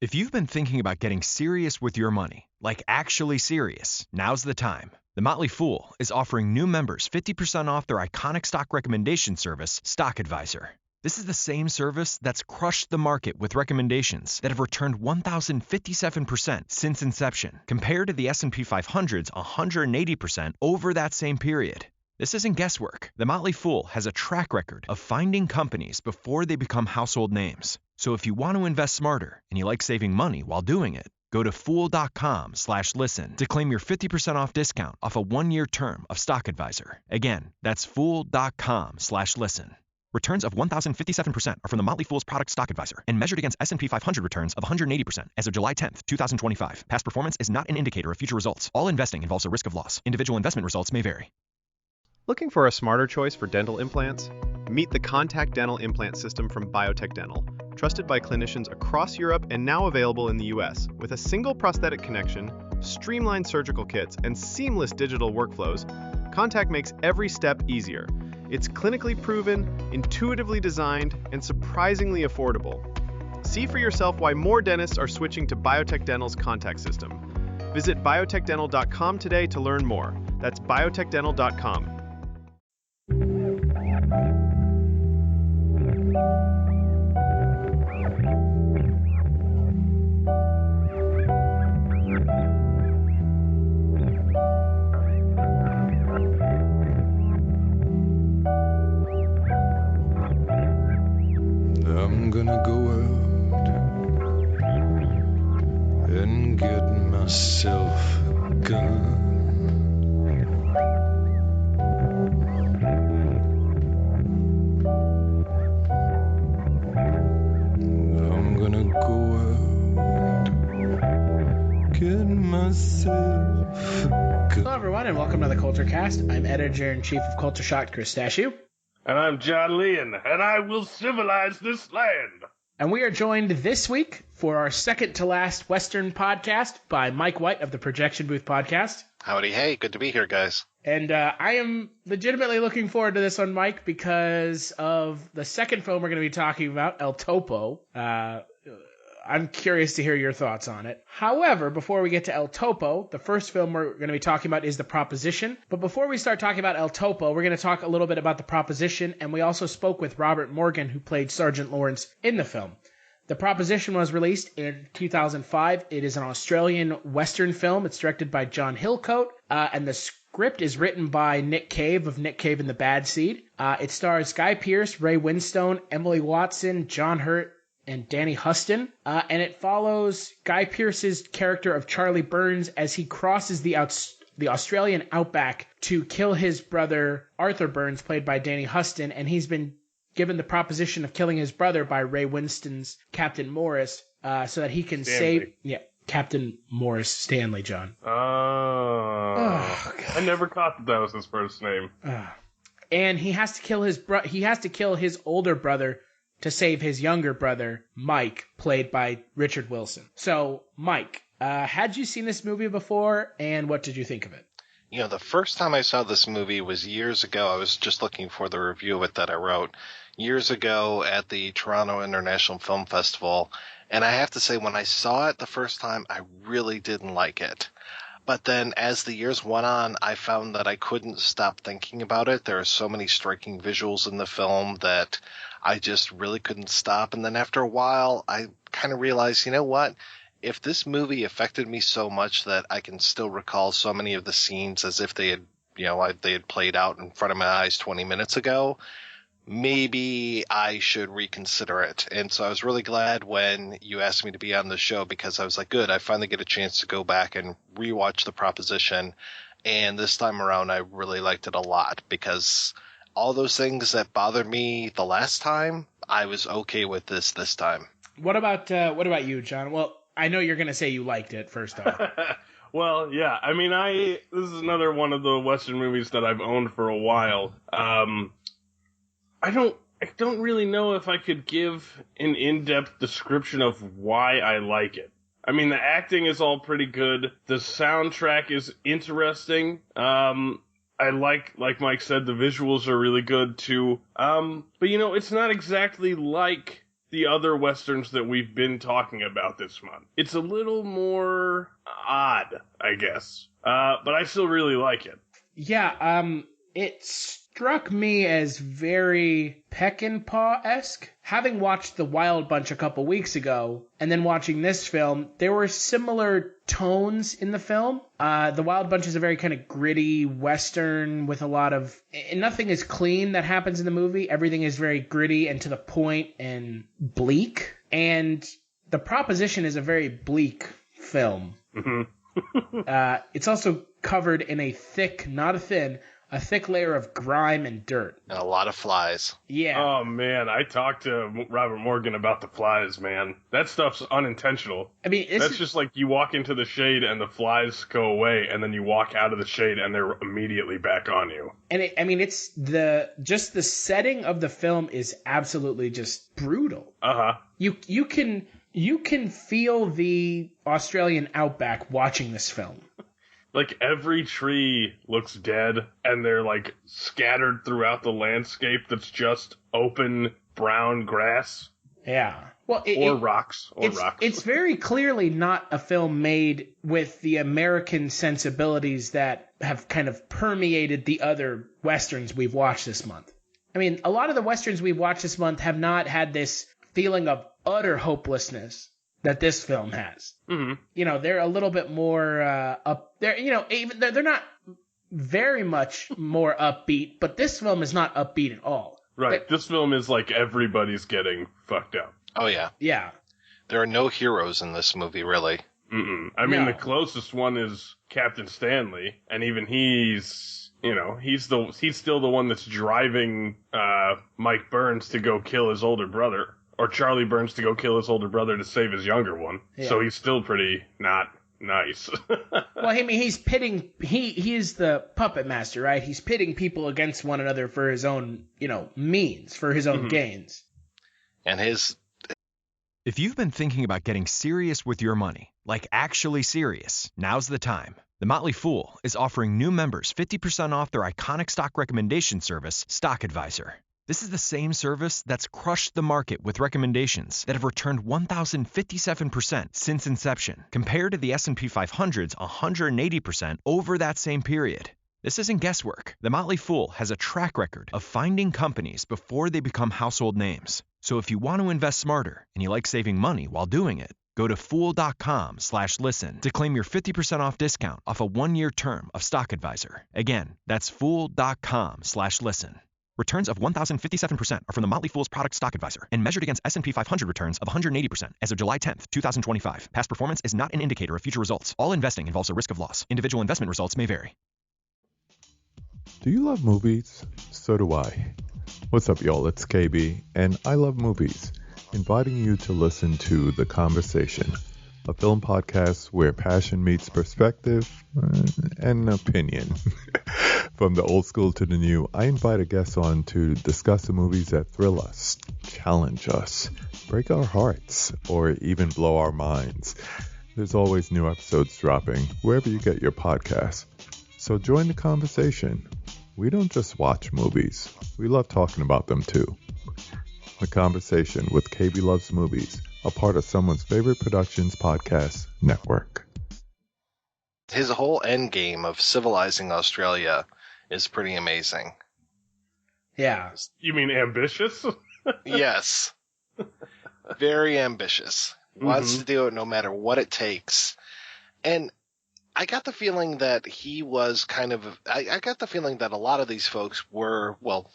If you've been thinking about getting serious with your money, like actually serious, now's the time. The Motley Fool is offering new members 50% off their iconic stock recommendation service, Stock Advisor. This is the same service that's crushed the market with recommendations that have returned 1,057% since inception, compared to the S&P 500's 180% over that same period. This isn't guesswork. The Motley Fool has a track record of finding companies before they become household names. So if you want to invest smarter and you like saving money while doing it, go to fool.com/listen to claim your 50% off discount off a 1-year term of Stock Advisor. Again, that's fool.com/listen. Returns of 1,057% are from the Motley Fool's product Stock Advisor and measured against S&P 500 returns of 180% as of July 10th, 2025. Past performance is not an indicator of future results. All investing involves a risk of loss. Individual investment results may vary. Looking for a smarter choice for dental implants? Meet the Contact Dental Implant System from Biotech Dental, trusted by clinicians across Europe and now available in the US. With a single prosthetic connection, streamlined surgical kits, and seamless digital workflows, Contact makes every step easier. It's clinically proven, intuitively designed, and surprisingly affordable. See for yourself why more dentists are switching to Biotech Dental's Contact System. Visit biotechdental.com today to learn more. That's biotechdental.com. I'm gonna go out and get myself a gun. I'm gonna go out, get myself a gun. Hello, everyone, and welcome to the Kulturecast. I'm Editor-in-Chief of Culture Shock, Chris Stachiw. And I'm John Lein, and I will civilize this land. And we are joined this week for our second-to-last Western podcast by Mike White of the Projection Booth podcast. Howdy, hey, good to be here, guys. And I am legitimately looking forward to this one, Mike, because of the second film we're going to be talking about, El Topo. I'm curious to hear your thoughts on it. However, before we get to El Topo, the first film we're going to be talking about is The Proposition. But before we start talking about El Topo, we're going to talk a little bit about The Proposition, and we also spoke with Robert Morgan, who played Sergeant Lawrence in the film. The Proposition was released in 2005. It is an Australian Western film. It's directed by John Hillcoat, and the script is written by Nick Cave of Nick Cave and the Bad Seed. It stars Guy Pearce, Ray Winstone, Emily Watson, John Hurt, and Danny Huston, and it follows Guy Pearce's character of Charlie Burns as he crosses the Australian outback to kill his brother Arthur Burns, played by Danny Huston, and he's been given the proposition of killing his brother by Ray Winston's Captain Morris, so that he can save Captain Morris Stanley, John. Oh, I never caught that was his first name. And he has to kill his older brother to save his younger brother, Mike, played by Richard Wilson. So, Mike, had you seen this movie before, and what did you think of it? You know, the first time I saw this movie was years ago. I was just looking for the review of it that I wrote years ago at the Toronto International Film Festival. And I have to say, when I saw it the first time, I really didn't like it. But then as the years went on, I found that I couldn't stop thinking about it. There are so many striking visuals in the film that I just really couldn't stop. And then after a while, I kind of realized, you know what? If this movie affected me so much that I can still recall so many of the scenes as if they had, they had played out in front of my eyes 20 minutes ago, maybe I should reconsider it. And so I was really glad when you asked me to be on the show, because I was like, good, I finally get a chance to go back and rewatch The Proposition. And this time around, I really liked it a lot, because all those things that bothered me the last time, I was okay with this time. What about you, John? Well, I know you're going to say you liked it, first off. Well, yeah. I mean, this is another one of the Western movies that I've owned for a while. I don't really know if I could give an in-depth description of why I like it. I mean, the acting is all pretty good. The soundtrack is interesting. I like Mike said, the visuals are really good too. But it's not exactly like the other Westerns that we've been talking about this month. It's a little more odd, I guess. But I still really like it. Yeah, it struck me as very Peckinpah-esque. Having watched The Wild Bunch a couple weeks ago, and then watching this film, there were similar tones in the film. The Wild Bunch is a very kind of gritty Western with a lot of... Nothing is clean that happens in the movie. Everything is very gritty and to the point and bleak. And The Proposition is a very bleak film. Mm-hmm. It's also covered in a thick, not a thin, a thick layer of grime and dirt. And a lot of flies. Yeah. Oh, man, I talked to Robert Morgan about the flies, man. That stuff's unintentional. I mean, That's just like you walk into the shade and the flies go away, and then you walk out of the shade and they're immediately back on you. And it's the setting of the film is absolutely just brutal. Uh-huh. You can feel the Australian outback watching this film. Like, every tree looks dead, and they're, like, scattered throughout the landscape that's just open brown grass. Yeah. Well, rocks. It's very clearly not a film made with the American sensibilities that have kind of permeated the other Westerns we've watched this month. I mean, a lot of the Westerns we've watched this month have not had this feeling of utter hopelessness that this film has. Mm-hmm. You know, they're a little bit more up there. You know, even they're not very much more upbeat, but this film is not upbeat at all. Right. This film is like everybody's getting fucked up. Oh, yeah. Yeah. There are no heroes in this movie, really. Mm-mm. I mean, No. the closest one is Captain Stanley, and even he's, you know, he's still the one that's driving Mike Burns to go kill his older brother. Or Charlie Burns to go kill his older brother to save his younger one. Yeah. So he's still pretty not nice. Well, I mean, he's pitting. He is the puppet master, right? He's pitting people against one another for his own, means, for his own gains. And his... If you've been thinking about getting serious with your money, like actually serious, now's the time. The Motley Fool is offering new members 50% off their iconic stock recommendation service, Stock Advisor. This is the same service that's crushed the market with recommendations that have returned 1,057% since inception, compared to the S&P 500's 180% over that same period. This isn't guesswork. The Motley Fool has a track record of finding companies before they become household names. So if you want to invest smarter and you like saving money while doing it, go to fool.com/listen to claim your 50% off discount off a 1-year term of Stock Advisor. Again, that's fool.com/listen. Returns of 1,057% are from the Motley Fool's product Stock Advisor and measured against S&P 500 returns of 180% as of July 10th, 2025. Past performance is not an indicator of future results. All investing involves a risk of loss. Individual investment results may vary. Do you love movies? So do I. What's up, y'all? It's KB, and I love movies. Inviting you to listen to The Conversation, a film podcast where passion meets perspective and opinion. From the old school to the new, I invite a guest on to discuss the movies that thrill us, challenge us, break our hearts, or even blow our minds. There's always new episodes dropping wherever you get your podcasts. So join the conversation. We don't just watch movies. We love talking about them too. The Conversation with KB Loves Movies, a part of Someone's Favorite Productions podcast network. His whole end game of civilizing Australia is pretty amazing. Yeah. You mean ambitious? Yes. Very ambitious. Wants to do it no matter what it takes. And I got the feeling that he was I got the feeling that a lot of these folks were, well,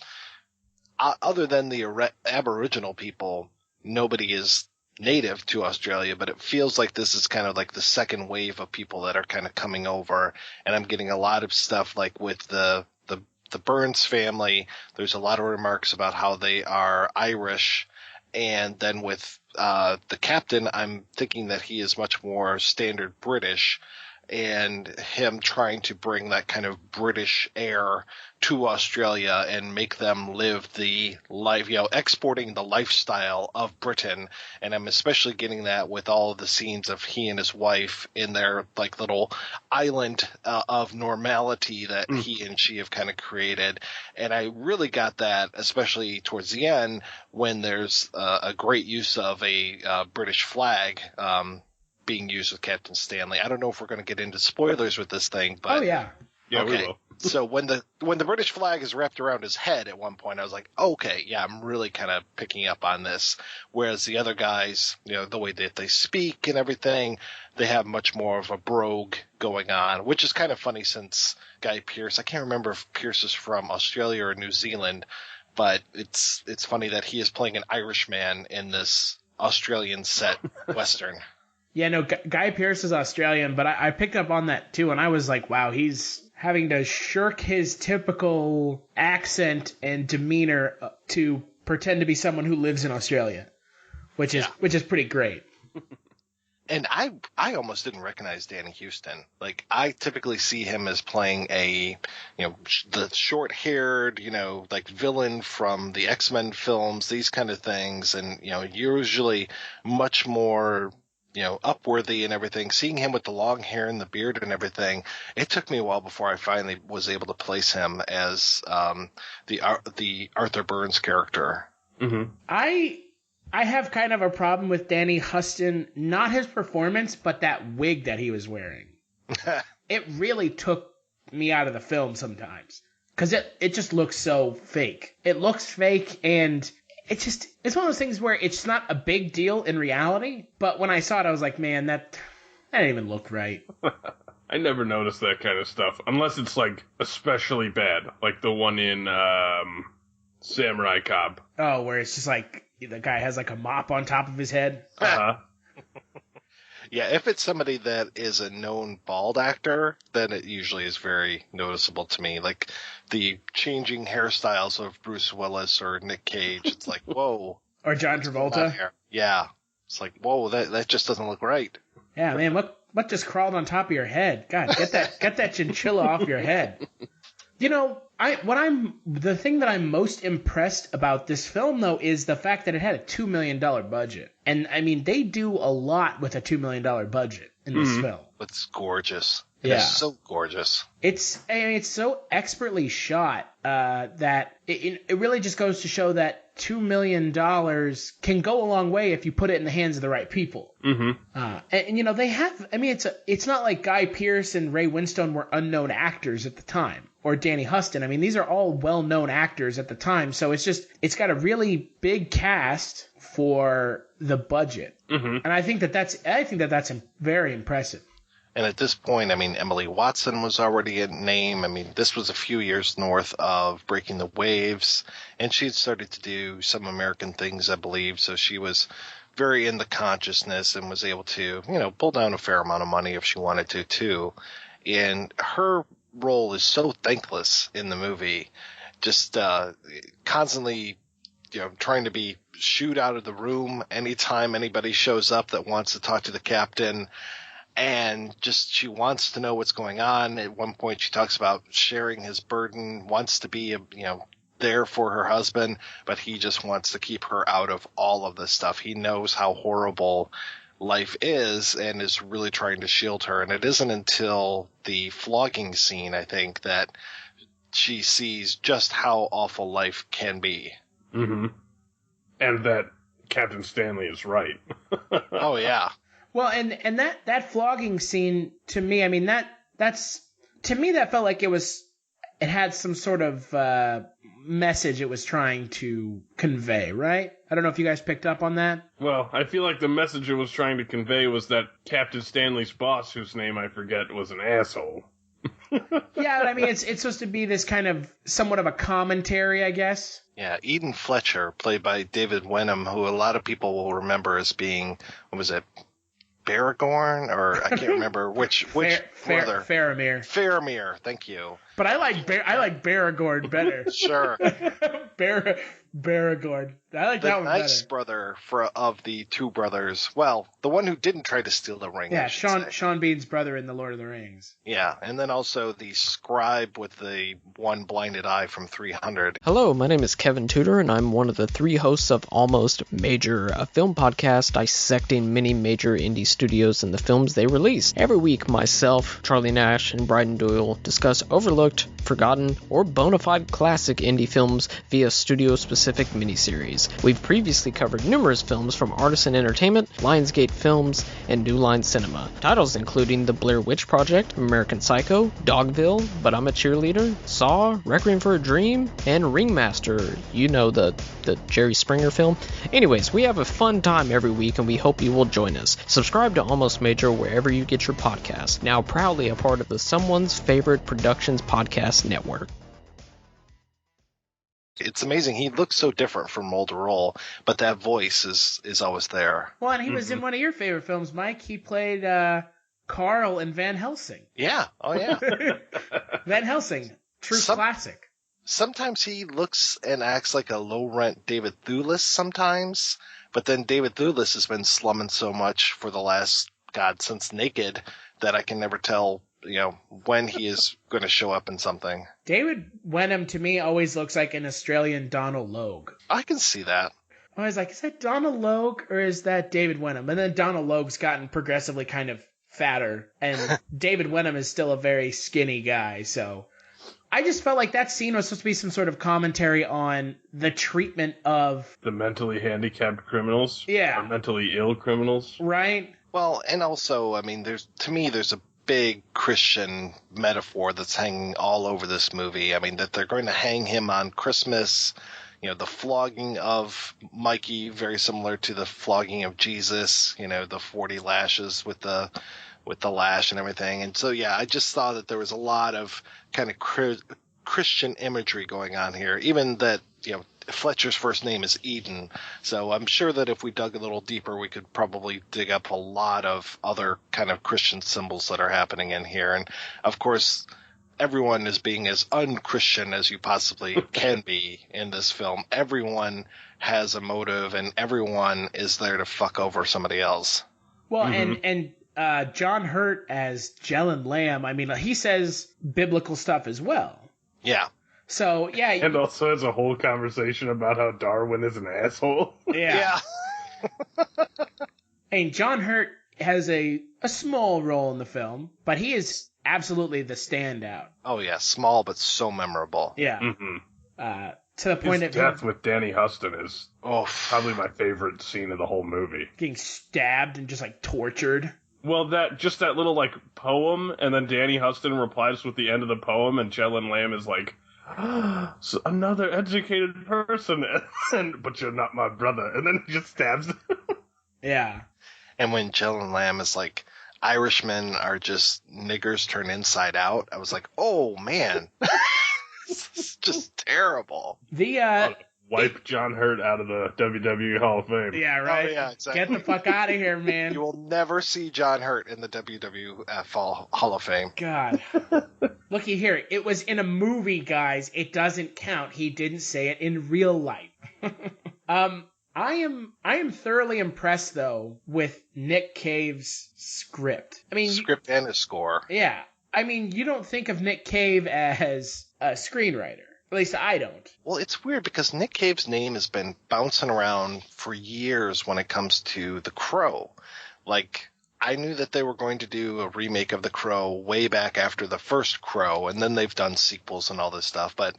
other than the Aboriginal people, nobody is native to Australia, but it feels like this is kind of like the second wave of people that are kind of coming over. And I'm getting a lot of stuff like with the Burns family. There's a lot of remarks about how they are Irish. And then with the captain, I'm thinking that he is much more standard British. and him trying to bring that kind of British air to Australia and make them live the life, exporting the lifestyle of Britain. And I'm especially getting that with all of the scenes of he and his wife in their like little island of normality that he and she have kind of created. And I really got that, especially towards the end when there's a great use of a British flag being used with Captain Stanley. I don't know if we're going to get into spoilers with this thing, but yeah, we will. So when the British flag is wrapped around his head at one point, I was like, okay, yeah, I'm really kind of picking up on this. Whereas the other guys, the way that they speak and everything, they have much more of a brogue going on, which is kind of funny since Guy Pearce, I can't remember if Pearce is from Australia or New Zealand, but it's funny that he is playing an Irishman in this Australian set Western. Yeah, no, Guy Pearce is Australian, but I picked up on that too, and I was like, wow, he's having to shirk his typical accent and demeanor to pretend to be someone who lives in Australia, which is pretty great. And I almost didn't recognize Danny Huston. Like, I typically see him as playing the short-haired, like villain from the X-Men films, these kind of things, and usually much more upworthy and everything. Seeing him with the long hair and the beard and everything, it took me a while before I finally was able to place him as the Arthur Burns character. Mm-hmm. I have kind of a problem with Danny Huston, not his performance, but that wig that he was wearing. It really took me out of the film sometimes because it just looks so fake. It looks fake, and it's one of those things where it's not a big deal in reality, but when I saw it, I was like, man, that didn't even look right. I never noticed that kind of stuff, unless it's, like, especially bad, like the one in Samurai Cop. Oh, where it's just like the guy has, like, a mop on top of his head. Uh-huh. Yeah, if it's somebody that is a known bald actor, then it usually is very noticeable to me. Like the changing hairstyles of Bruce Willis or Nick Cage, it's like, whoa. Or John Travolta. Yeah. It's like, whoa, that just doesn't look right. Yeah, man, what just crawled on top of your head? God, get that chinchilla off your head. The thing that I'm most impressed about this film, though, is the fact that it had a $2 million budget. And, I mean, they do a lot with a $2 million budget in this film. It's gorgeous. Yeah. It's so gorgeous. It's so expertly shot that it really just goes to show that $2 million can go a long way if you put it in the hands of the right people. Mm-hmm. And they have, I mean, it's not like Guy Pearce and Ray Winstone were unknown actors at the time, or Danny Huston. I mean, these are all well-known actors at the time, so it's got a really big cast for the budget. Mm-hmm. And I think that's very impressive. And at this point, I mean, Emily Watson was already a name. I mean, this was a few years north of Breaking the Waves, and she had started to do some American things, I believe. So she was very in the consciousness and was able to, pull down a fair amount of money if she wanted to, too. And her role is so thankless in the movie, just constantly, trying to be shooed out of the room anytime anybody shows up that wants to talk to the captain. And just she wants to know what's going on. At one point, she talks about sharing his burden, wants to be, there for her husband, but he just wants to keep her out of all of this stuff. He knows how horrible life is and is really trying to shield her. And it isn't until the flogging scene, I think, that she sees just how awful life can be. Mm-hmm. And that Captain Stanley is right. Oh, yeah. Well, and that flogging scene, to me, I mean, to me that felt like it had some sort of message it was trying to convey, right? I don't know if you guys picked up on that. Well, I feel like the message it was trying to convey was that Captain Stanley's boss, whose name I forget, was an asshole. Yeah, but I mean, it's supposed to be this kind of somewhat of a commentary, I guess. Yeah, Eden Fletcher, played by David Wenham, who a lot of people will remember as being, what was it, Baragorn, or I can't remember which brother. Faramir. Faramir, thank you. But I like Baragorn better. Sure. Baragorn. I like The that one nice better. brother of the two brothers. Well, the one who didn't try to steal the ring. Yeah, I should say. Sean Bean's brother in The Lord of the Rings. Yeah, and then also the scribe with the one blinded eye from 300. Hello, my name is Kevin Tudor, and I'm one of the 3 hosts of Almost Major, a film podcast dissecting many major indie studios and the films they release. Every week, myself, Charlie Nash, and Bryden Doyle discuss overlooked, forgotten, or bona fide classic indie films via studio-specific miniseries. We've previously covered numerous films from Artisan Entertainment, Lionsgate Films, and New Line Cinema. Titles including The Blair Witch Project, American Psycho, Dogville, But I'm a Cheerleader, Saw, Requiem for a Dream, and Ringmaster. You know, the Jerry Springer film. Anyways, we have a fun time every week, and we hope you will join us. Subscribe to Almost Major wherever you get your podcasts. Now proudly a part of the Someone's Favorite Productions podcast network. It's amazing. He looks so different from role to role, but that voice is always there. Well, and he was in one of your favorite films, Mike. He played Carl in Van Helsing. Yeah. Oh, yeah. Van Helsing, true classic. Sometimes he looks and acts like a low-rent David Thewlis sometimes, but then David Thewlis has been slumming so much for the last, since Naked, that I can never tell, when he is going to show up in something. David Wenham, to me, always looks like an Australian Donald Logue. I can see that. I was like, is that Donald Logue or is that David Wenham? And then Donald Logue's gotten progressively kind of fatter, and David Wenham is still a very skinny guy, so... I just felt like that scene was supposed to be some sort of commentary on the treatment of... the mentally handicapped criminals. Yeah. Or mentally ill criminals. Right? Well, and also, I mean, there's a big Christian metaphor that's hanging all over this movie. I mean, that they're going to hang him on Christmas, the flogging of Mikey, very similar to the flogging of Jesus, the 40 lashes with the lash and everything. And so, yeah, I just saw that there was a lot of kind of Christian imagery going on here, even that, Fletcher's first name is Eden. So I'm sure that if we dug a little deeper, we could probably dig up a lot of other kind of Christian symbols that are happening in here. And of course, everyone is being as un-Christian as you possibly can be in this film. Everyone has a motive and everyone is there to fuck over somebody else. Well, and John Hurt as Jelen Lamb, I mean, he says biblical stuff as well. Yeah. So, yeah. And also has a whole conversation about how Darwin is an asshole. Yeah. And John Hurt has a small role in the film, but he is absolutely the standout. Oh, yeah. Small, but so memorable. Yeah. Mm-hmm. To the point His death with Danny Huston is probably my favorite scene of the whole movie. Getting stabbed and just, tortured. Well, that little, poem, and then Danny Huston replies with the end of the poem, and Jelen Lamb is like, so another educated person, but you're not my brother. And then he just stabs him. Yeah. And when Jelen Lamb is like, Irishmen are just niggers turned inside out, I was like, oh, man. This is just terrible. Wipe John Hurt out of the WWE Hall of Fame. Yeah, right? Oh, yeah, exactly. Get the fuck out of here, man. You will never see John Hurt in the WWF Hall of Fame. God. Looky here. It was in a movie, guys. It doesn't count. He didn't say it in real life. I am thoroughly impressed, though, with Nick Cave's script. I mean... Script and his score. Yeah. I mean, you don't think of Nick Cave as a screenwriter. At least I don't. Well, it's weird because Nick Cave's name has been bouncing around for years when it comes to The Crow. I knew that they were going to do a remake of The Crow way back after the first Crow, and then they've done sequels and all this stuff. But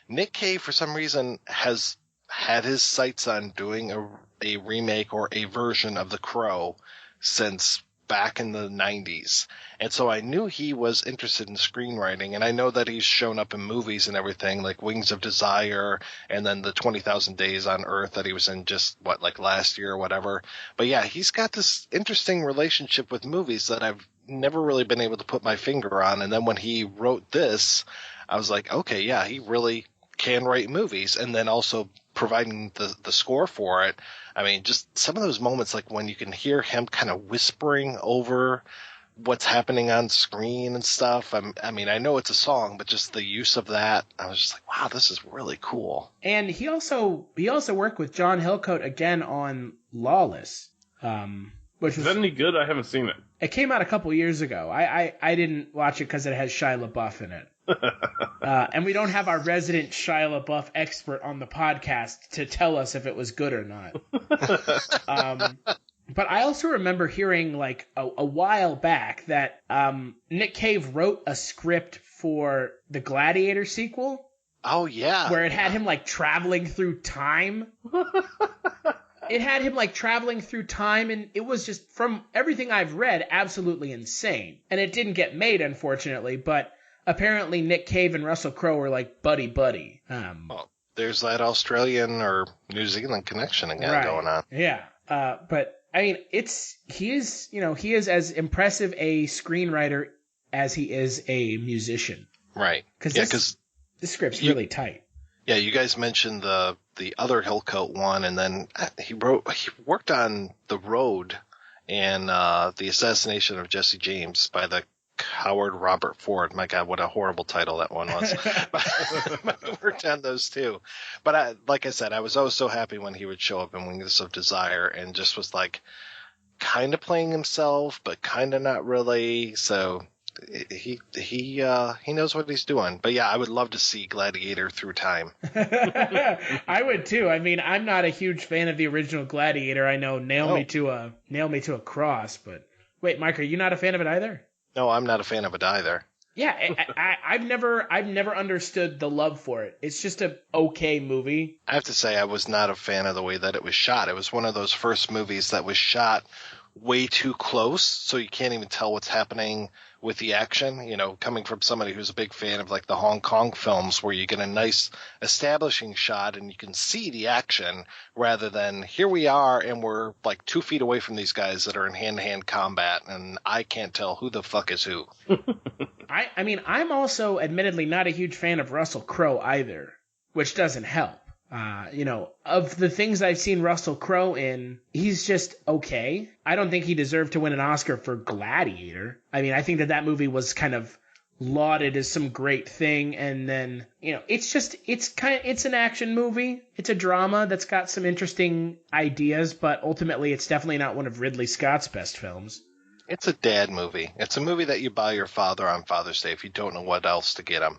Nick Cave, for some reason, has had his sights on doing a remake or a version of The Crow since back in the 90s. And so I knew he was interested in screenwriting, and I know that he's shown up in movies and everything, like Wings of Desire, and then the 20,000 Days on Earth that he was in just, last year or whatever. But yeah, he's got this interesting relationship with movies that I've never really been able to put my finger on. And then when he wrote this, I was like, okay, yeah, he really can write movies. And then also providing the score for it. I mean, just some of those moments, like when you can hear him kind of whispering over what's happening on screen and stuff. I mean, I know it's a song, but just the use of that, I was just like, wow, this is really cool. And he also worked with John Hillcoat again on Lawless, which was... Is that any good? I haven't seen it. It came out a couple years ago. I didn't watch it because it has Shia LaBeouf in it. And we don't have our resident Shia LaBeouf expert on the podcast to tell us if it was good or not. But I also remember hearing like a while back that Nick Cave wrote a script for the Gladiator sequel. Oh, yeah. Where it had him like traveling through time. It had him like traveling through time, and it was just, from everything I've read, absolutely insane. And it didn't get made, unfortunately, but apparently Nick Cave and Russell Crowe were like buddy-buddy. Well, there's that Australian or New Zealand connection again going on. Yeah. But I mean, he is as impressive a screenwriter as he is a musician. Right. Because this script's really tight. Yeah, you guys mentioned the other Hillcoat one, and then he worked on The Road and The Assassination of Jesse James by the coward Robert Ford. My God, what a horrible title that one was. But he worked on those too. But like I said, I was always so happy when he would show up in Wings of Desire and just was like kind of playing himself, but kind of not really. So he knows what he's doing. But yeah, I would love to see Gladiator through time. I would too. I mean, I'm not a huge fan of the original Gladiator. I know nail me to a cross. But wait, Mike, are you not a fan of it either? No, I'm not a fan of it either. Yeah, I've never understood the love for it. It's just a okay movie. I have to say, I was not a fan of the way that it was shot. It was one of those first movies that was shot way too close, so you can't even tell what's happening with the action. You know, coming from somebody who's a big fan of like the Hong Kong films where you get a nice establishing shot and you can see the action, rather than here we are and we're like 2 feet away from these guys that are in hand-to-hand combat and I can't tell who the fuck is who. I mean, I'm also admittedly not a huge fan of Russell Crowe either, which doesn't help. Of the things I've seen Russell Crowe in, he's just okay. I don't think he deserved to win an Oscar for Gladiator. I mean, I think that movie was kind of lauded as some great thing, and then, it's an action movie. It's a drama that's got some interesting ideas, but ultimately it's definitely not one of Ridley Scott's best films. It's a dad movie. It's a movie that you buy your father on Father's Day if you don't know what else to get him.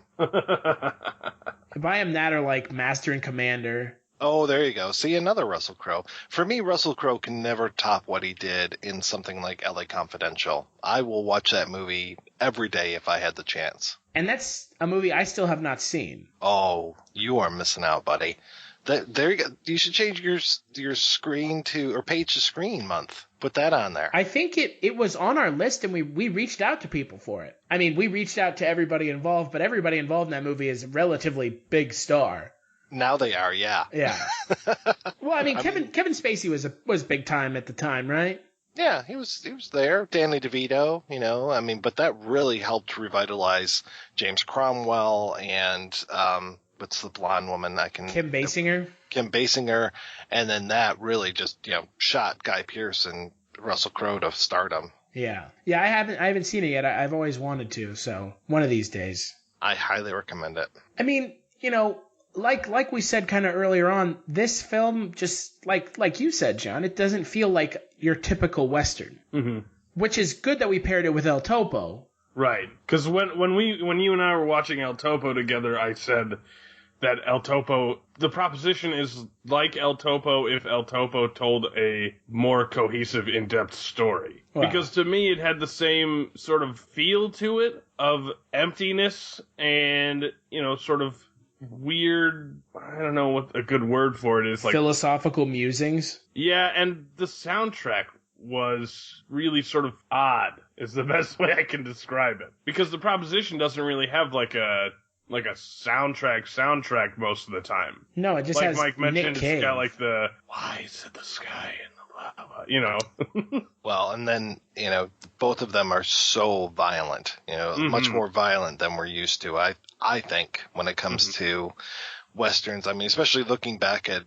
Buy him that or like Master and Commander. Oh, there you go. See, another Russell Crowe. For me, Russell Crowe can never top what he did in something like LA Confidential. I will watch that movie every day if I had the chance. And that's a movie I still have not seen. Oh, you are missing out, buddy. There you go. You should change your screen or page to screen month. Put that on there. I think it was on our list, and we reached out to people for it. I mean, we reached out to everybody involved, but everybody involved in that movie is a relatively big star. Now they are, yeah. Yeah. Well, I mean, Kevin Spacey was big time at the time, right? Yeah, he was there. Danny DeVito, but that really helped revitalize James Cromwell and what's the blonde woman? Kim Basinger. Kim Basinger, and then that really just shot Guy Pearce and Russell Crowe to stardom. Yeah. I haven't seen it yet. I've always wanted to, so one of these days. I highly recommend it. I mean, like we said kind of earlier on, this film just like you said, John, it doesn't feel like your typical Western, which is good that we paired it with El Topo. Right, because when you and I were watching El Topo together, I said that El Topo, the proposition is like El Topo if El Topo told a more cohesive, in-depth story. Wow. Because to me, it had the same sort of feel to it of emptiness and, sort of weird, I don't know what a good word for it is. Like philosophical musings? Yeah, and the soundtrack was really sort of odd, is the best way I can describe it. Because the proposition doesn't really have like a soundtrack most of the time. No, it just has Mike mentioned, Nick Cave. It's got like the why is it the sky and the lava, Well, and then, both of them are so violent, much more violent than we're used to, I think, when it comes to Westerns. I mean, especially looking back at,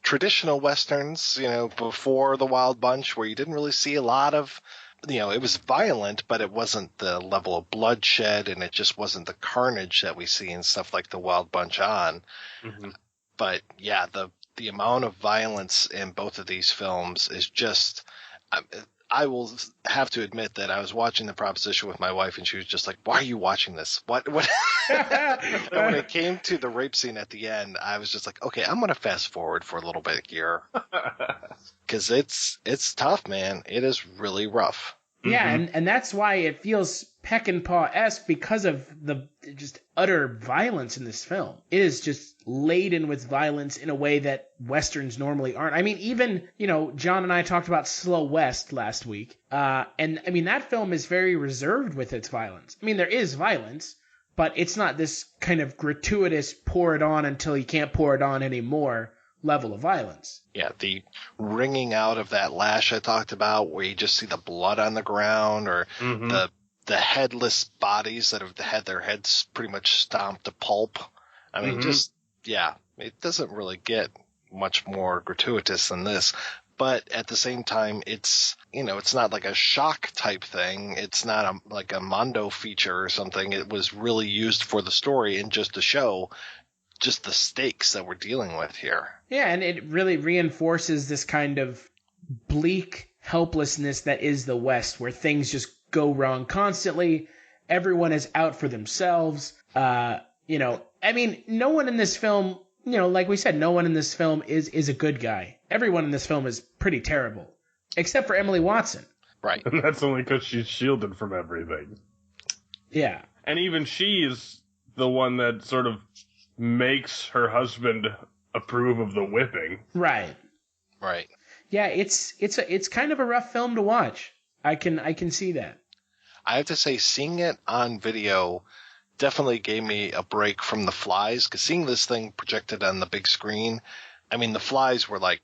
traditional Westerns, before The Wild Bunch, where you didn't really see a lot of it was violent, but it wasn't the level of bloodshed, and it just wasn't the carnage that we see in stuff like The Wild Bunch On. Mm-hmm. But yeah, the amount of violence in both of these films is just. I will have to admit that I was watching The Proposition with my wife, and she was just like, "Why are you watching this? What?" And when it came to the rape scene at the end, I was just like, "Okay, I'm going to fast forward for a little bit here," because it's tough, man. It is really rough. Yeah, and that's why it feels Peck and Paw-esque, because of the just utter violence in this film. It is just laden with violence in a way that Westerns normally aren't. I mean, even, John and I talked about Slow West last week, and I mean, that film is very reserved with its violence. I mean, there is violence, but it's not this kind of gratuitous pour it on until you can't pour it on anymore level of violence. Yeah, the wringing out of that lash I talked about, where you just see the blood on the ground, or the headless bodies that have had their heads pretty much stomped to pulp. I mean, it doesn't really get much more gratuitous than this. But at the same time, it's not like a shock type thing. It's not like a Mondo feature or something. It was really used for the story and just to show just the stakes that we're dealing with here. Yeah, and it really reinforces this kind of bleak helplessness that is the West, where things just go wrong constantly. Everyone is out for themselves. I mean, no one in this film, like we said, no one in this film is a good guy. Everyone in this film is pretty terrible, except for Emily Watson. Right. And that's only because she's shielded from everything. Yeah. And even she is the one that sort of makes her husband approve of the whipping. Right. Right. Yeah, it's kind of a rough film to watch. I can see that. I have to say, seeing it on video definitely gave me a break from The Flies, because seeing this thing projected on the big screen, I mean, The Flies were like,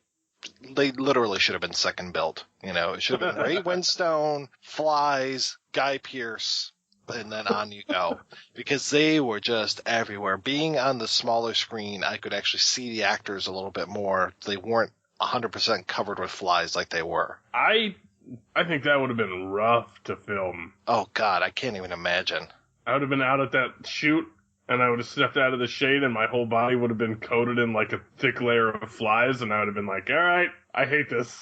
they literally should have been second built. It should have been Ray Winstone, Flies, Guy Pearce, and then on you go, because they were just everywhere. Being on the smaller screen, I could actually see the actors a little bit more. They weren't 100% covered with flies like they were. I think that would have been rough to film. Oh, God, I can't even imagine. I would have been out at that shoot, and I would have stepped out of the shade, and my whole body would have been coated in like a thick layer of flies, and I would have been like, all right, I hate this.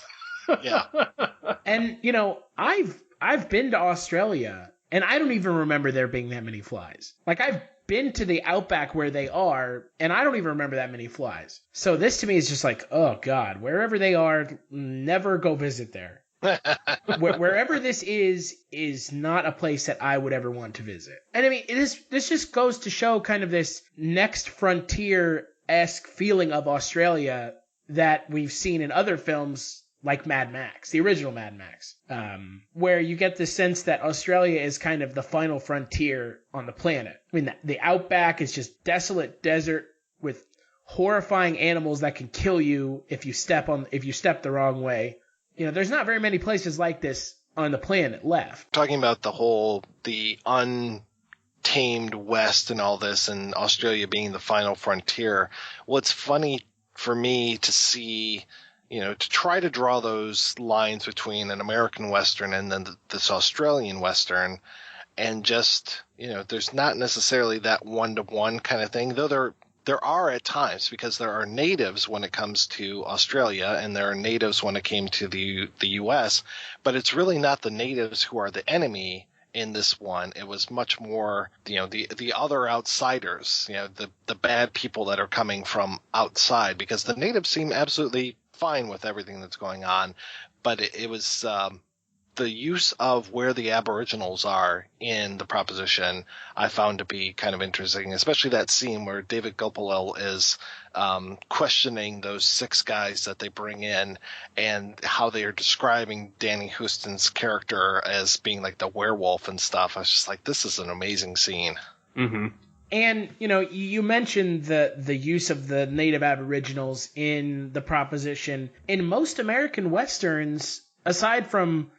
Yeah. And, I've been to Australia, and I don't even remember there being that many flies. Like, I've been to the outback where they are, and I don't even remember that many flies. So this to me is just like, oh, God, wherever they are, never go visit there. Wherever this is not a place that I would ever want to visit. And I mean, this just goes to show kind of this next frontier-esque feeling of Australia that we've seen in other films like Mad Max, the original Mad Max, where you get the sense that Australia is kind of the final frontier on the planet. I mean, the outback is just desolate desert with horrifying animals that can kill you if you step the wrong way. There's not very many places like this on the planet left. Talking about the untamed West and all this, and Australia being the final frontier, what's funny for me to see, to try to draw those lines between an American Western and then this Australian Western, and just, there's not necessarily that one-to-one kind of thing, though there are at times, because there are natives when it comes to Australia, and there are natives when it came to the U.S., but it's really not the natives who are the enemy in this one. It was much more, the other outsiders, the bad people that are coming from outside, because the natives seem absolutely fine with everything that's going on, but it was the use of where the Aboriginals are in The Proposition I found to be kind of interesting, especially that scene where David Gulpilil is questioning those 6 guys that they bring in, and how they are describing Danny Huston's character as being like the werewolf and stuff. I was just like, this is an amazing scene. Mm-hmm. And, you mentioned the use of the native Aboriginals in The Proposition. In most American Westerns, aside from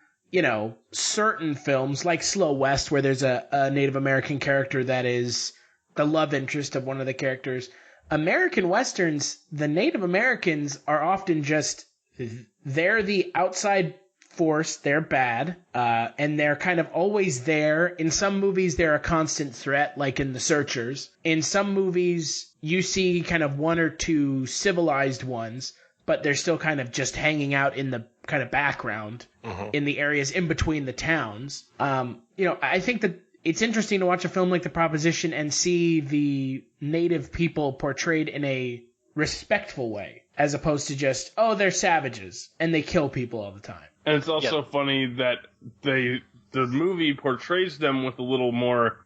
certain films like Slow West, where there's a Native American character that is the love interest of one of the characters, American Westerns, the Native Americans are often just, they're the outside force, they're bad, and they're kind of always there. In some movies, they're a constant threat, like in The Searchers. In some movies, you see kind of one or two civilized ones, but they're still kind of just hanging out in the kind of background in the areas in between the towns. I think that it's interesting to watch a film like The Proposition and see the native people portrayed in a respectful way, as opposed to just, oh, they're savages and they kill people all the time. And it's also funny that the movie portrays them with a little more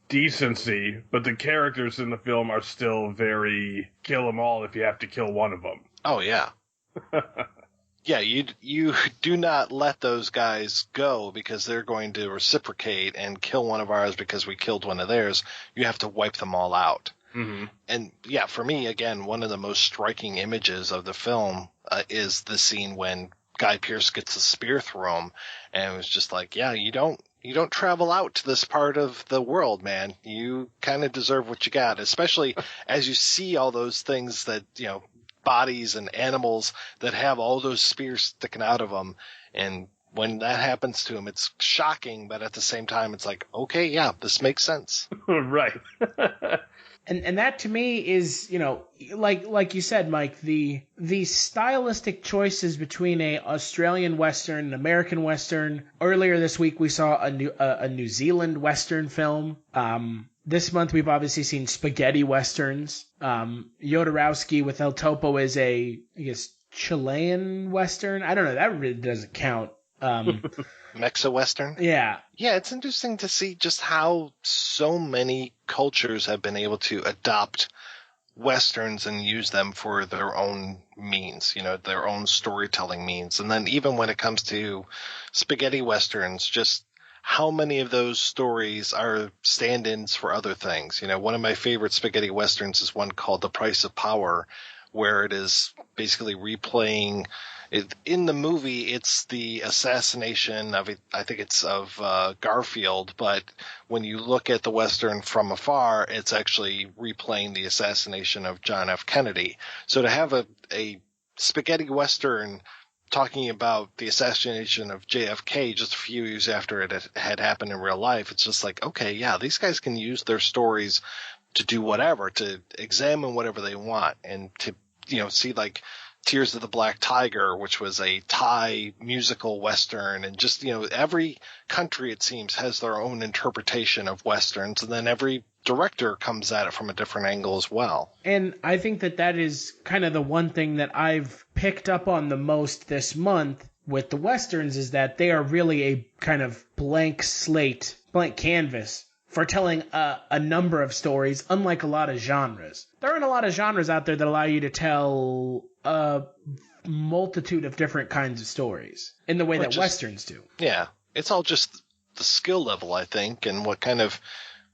decency, but the characters in the film are still very kill them all if you have to kill one of them. Oh, yeah. Yeah, you do not let those guys go because they're going to reciprocate and kill one of ours because we killed one of theirs. You have to wipe them all out. Mm-hmm. And yeah, for me, again, one of the most striking images of the film is the scene when Guy Pearce gets a spear through him, and it was just like, yeah, you don't travel out to this part of the world, man. You kind of deserve what you got, especially as you see all those things that, bodies and animals that have all those spears sticking out of them. And when that happens to him, it's shocking, but at the same time, it's like, okay, yeah, this makes sense. Right. And that to me is, like you said, Mike, the stylistic choices between a Australian Western, an American Western. Earlier this week, we saw a New Zealand Western film. This month, we've obviously seen spaghetti Westerns. Jodorowsky with El Topo is I guess, Chilean Western. I don't know. That really doesn't count. Mexa-Western? Yeah. Yeah, it's interesting to see just how so many cultures have been able to adopt Westerns and use them for their own means, their own storytelling means. And then even when it comes to spaghetti Westerns, just how many of those stories are stand-ins for other things? One of my favorite spaghetti Westerns is one called The Price of Power, where it is basically replaying in the movie, it's the assassination of Garfield, but when you look at the Western from afar, it's actually replaying the assassination of John F. Kennedy. So to have a spaghetti Western talking about the assassination of JFK just a few years after it had happened in real life, it's just like, okay, yeah, these guys can use their stories to do whatever, to examine whatever they want, and to, see like Tears of the Black Tiger, which was a Thai musical Western, and just, every country, it seems, has their own interpretation of Westerns, and then every director comes at it from a different angle as well. And I think that is kind of the one thing that I've picked up on the most this month with the Westerns, is that they are really a kind of blank slate, blank canvas for telling a number of stories, unlike a lot of genres. There aren't a lot of genres out there that allow you to tell a multitude of different kinds of stories in the way that Westerns do. Yeah, it's all just the skill level, I think, and what kind of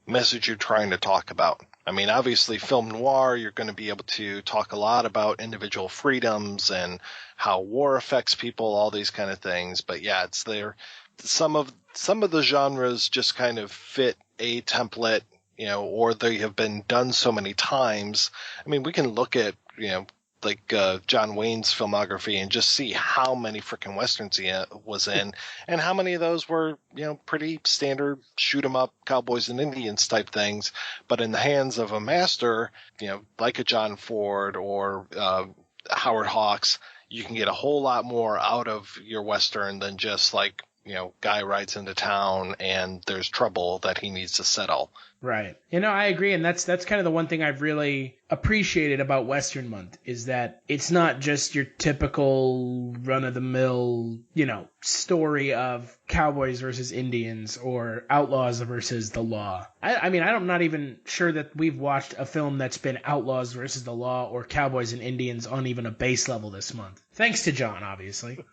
message you're trying to talk about. I mean, obviously, film noir, you're going to be able to talk a lot about individual freedoms and how war affects people, all these kind of things. But yeah, it's there. Some of the genres just kind of fit a template, or they have been done so many times. I mean, we can look at, like John Wayne's filmography and just see how many freaking Westerns he was in, and how many of those were, pretty standard shoot 'em up cowboys and Indians type things. But in the hands of a master, like a John Ford or Howard Hawks, you can get a whole lot more out of your Western than just like, guy rides into town and there's trouble that he needs to settle. Right. I agree. And that's kind of the one thing I've really appreciated about Western Month, is that it's not just your typical run-of-the-mill, story of cowboys versus Indians or outlaws versus the law. I mean, I'm not even sure that we've watched a film that's been outlaws versus the law or cowboys and Indians on even a base level this month. Thanks to John, obviously.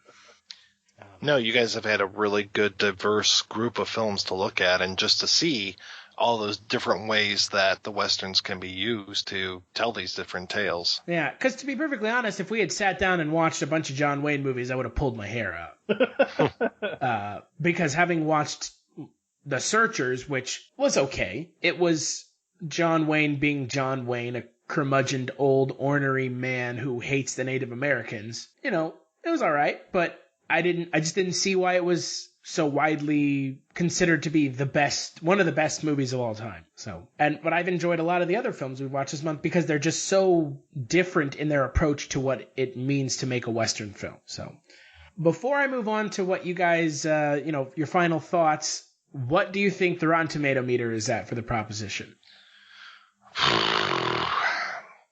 No, you guys have had a really good, diverse group of films to look at, and just to see all those different ways that the Westerns can be used to tell these different tales. Yeah, because to be perfectly honest, if we had sat down and watched a bunch of John Wayne movies, I would have pulled my hair out. Because having watched The Searchers, which was okay, it was John Wayne being John Wayne, a curmudgeoned old ornery man who hates the Native Americans. It was all right, but I just didn't see why it was so widely considered to be one of the best movies of all time. But I've enjoyed a lot of the other films we've watched this month because they're just so different in their approach to what it means to make a Western film. So before I move on to what you guys, your final thoughts, what do you think the Rotten Tomato meter is at for The Proposition?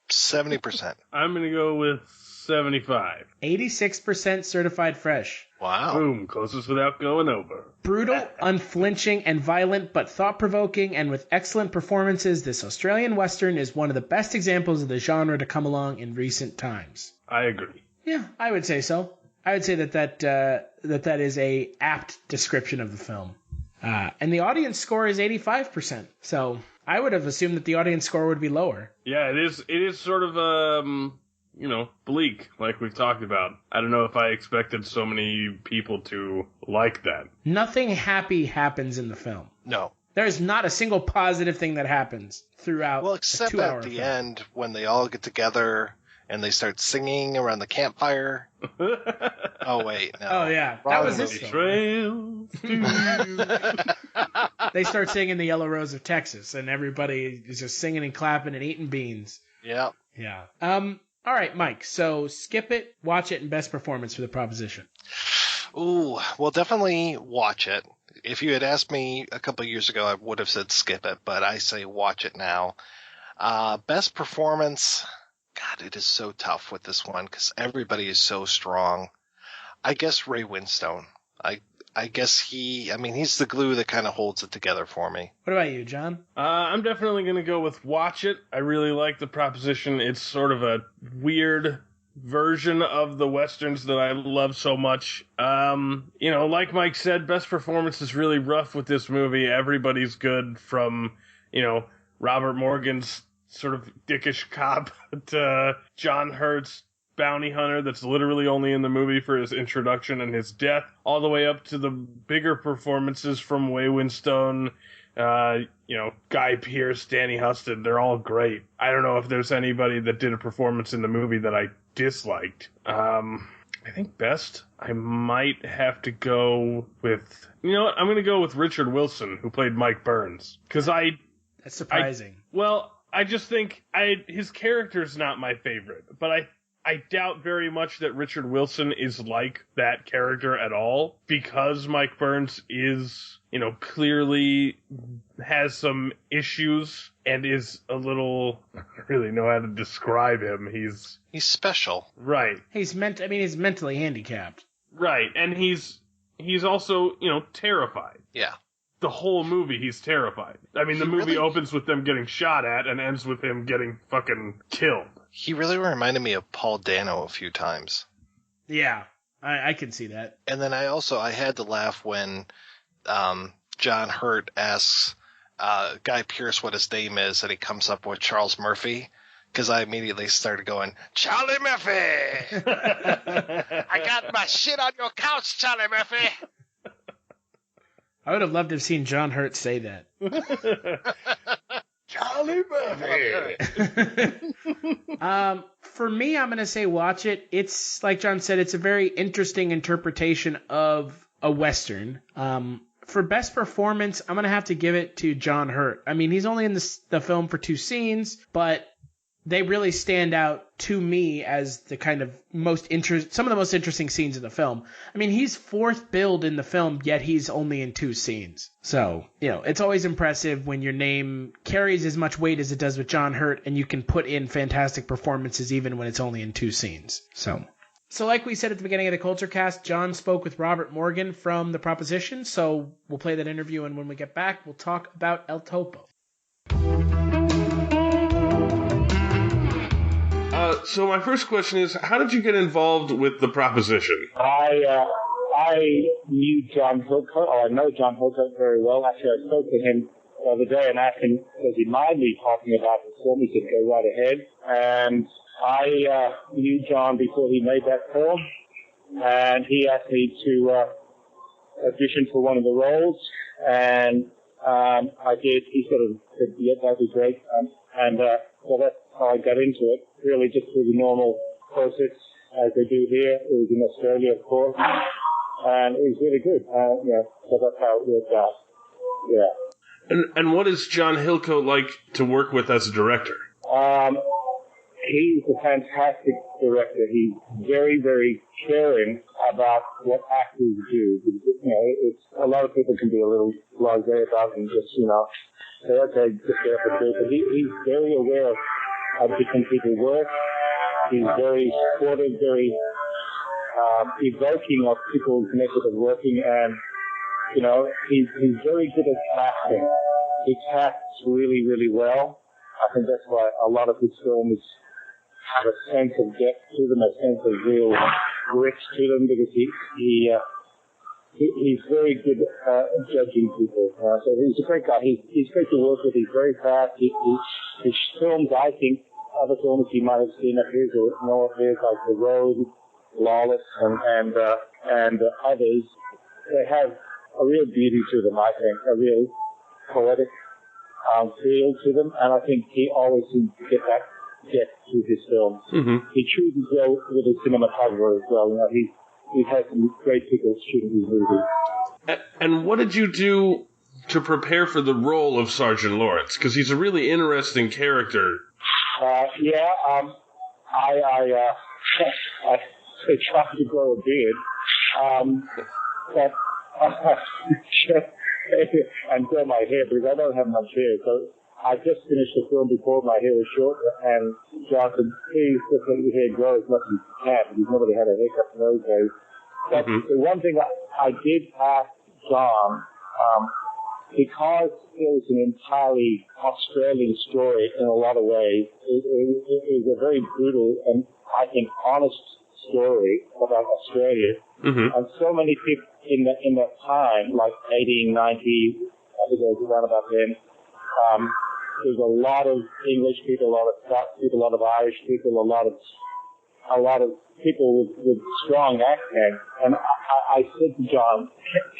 70%. I'm going to go with 75. 86% certified fresh. Wow. Boom, closest without going over. Brutal, unflinching, and violent, but thought-provoking, and with excellent performances, this Australian Western is one of the best examples of the genre to come along in recent times. I agree. Yeah, I would say so. I would say that is a apt description of the film. And the audience score is 85%. So I would have assumed that the audience score would be lower. Yeah, it is sort of bleak, like we've talked about. I don't know if I expected so many people to like that. Nothing happy happens in the film. No. There is not a single positive thing that happens throughout. Well, except at the end when they all get together and they start singing around the campfire. Oh, wait. No. Oh, yeah. That was this film. They start singing The Yellow Rose of Texas, and everybody is just singing and clapping and eating beans. Yeah. Yeah. All right, Mike. So skip it, watch it, and best performance for The Proposition. Ooh, well, definitely watch it. If you had asked me a couple of years ago, I would have said skip it, but I say watch it now. Best performance, God, it is so tough with this one because everybody is so strong. I guess Ray Winstone. I guess he's the glue that kind of holds it together for me. What about you, John? I'm definitely going to go with watch it. I really like The Proposition. It's sort of a weird version of the Westerns that I love so much. Like Mike said, best performance is really rough with this movie. Everybody's good from, Robert Morgan's sort of dickish cop to John Hurt's bounty hunter that's literally only in the movie for his introduction and his death, all the way up to the bigger performances from Ray Winstone, Guy Pearce, Danny Huston. They're all great. I don't know if there's anybody that did a performance in the movie that I disliked. I think best, I might have to go with, I'm going to go with Richard Wilson, who played Mike Burns. That's surprising. I just think his character's not my favorite, but I doubt very much that Richard Wilson is like that character at all, because Mike Burns is, clearly has some issues and is a little, I don't really know how to describe him. He's special. Right. He's mentally handicapped. Right. And he's also, terrified. Yeah. The whole movie, he's terrified. I mean, the movie opens with them getting shot at and ends with him getting fucking killed. He really reminded me of Paul Dano a few times. Yeah, I can see that. And then I had to laugh when John Hurt asks Guy Pearce what his name is, and he comes up with Charles Murphy, because I immediately started going, Charlie Murphy! I got my shit on your couch, Charlie Murphy! I would have loved to have seen John Hurt say that. Charlie Murphy! For me, I'm going to say watch it. It's, like John said, it's a very interesting interpretation of a Western. For best performance, I'm going to have to give it to John Hurt. I mean, he's only in the film for 2 scenes, but they really stand out to me as the kind of some of the most interesting scenes in the film. I mean, he's 4th billed in the film, yet he's only in 2 scenes. So, it's always impressive when your name carries as much weight as it does with John Hurt, and you can put in fantastic performances even when it's only in 2 scenes. So like we said at the beginning of the Kulturecast, John spoke with Robert Morgan from The Proposition, so we'll play that interview, and when we get back, we'll talk about El Topo. So my first question is, how did you get involved with The Proposition? I knew John Hillcoat, or I know John Hillcoat very well. Actually, I spoke to him the other day and asked him, does he mind me talking about the film? He said, go right ahead. And I knew John before he made that film, and he asked me to audition for one of the roles, and I did. He sort of said, yeah, that'd be great. So that's how I got into it, really just through the normal process as they do here. It was in Australia, of course. and it was really good. So that's how it worked out. Yeah. And what is John Hillcoat like to work with as a director? He's a fantastic director. He's very, very caring about what actors do. It's a lot of people can be a little blasé about it and just, say, okay, just get up and do it. But he's very aware of how different people work. He's very supportive, very evoking of people's method of working, and he's very good at casting. He casts really, really well. I think that's why a lot of his films have a sense of depth to them, a sense of real grit to them, because he's very good at judging people. So he's a great guy. He's great to work with. He's very fast. His films, I think, other films you might have seen of his or know of his, like The Road, Lawless, and others, they have a real beauty to them, I think, a real poetic feel to them, and I think he always seems to get that depth to his films. Mm-hmm. He chooses well with his cinematographer as well. He has some great people shooting his movies. And what did you do to prepare for the role of Sergeant Lawrence? Because he's a really interesting character. I tried to grow a beard, but and grow my hair, because I don't have much hair. So I just finished the film before my hair was short, and John said, please just let your hair grow as much as you can, because nobody had a haircut in those days. But the one thing I did ask John, because it was an entirely Australian story in a lot of ways, it was a very brutal and, I think, honest story about Australia. Mm-hmm. And so many people in that time, like 1890, I think it was around about then, there's a lot of English people, a lot of Scots people, a lot of Irish people, a lot of people with strong accents. And I said to John,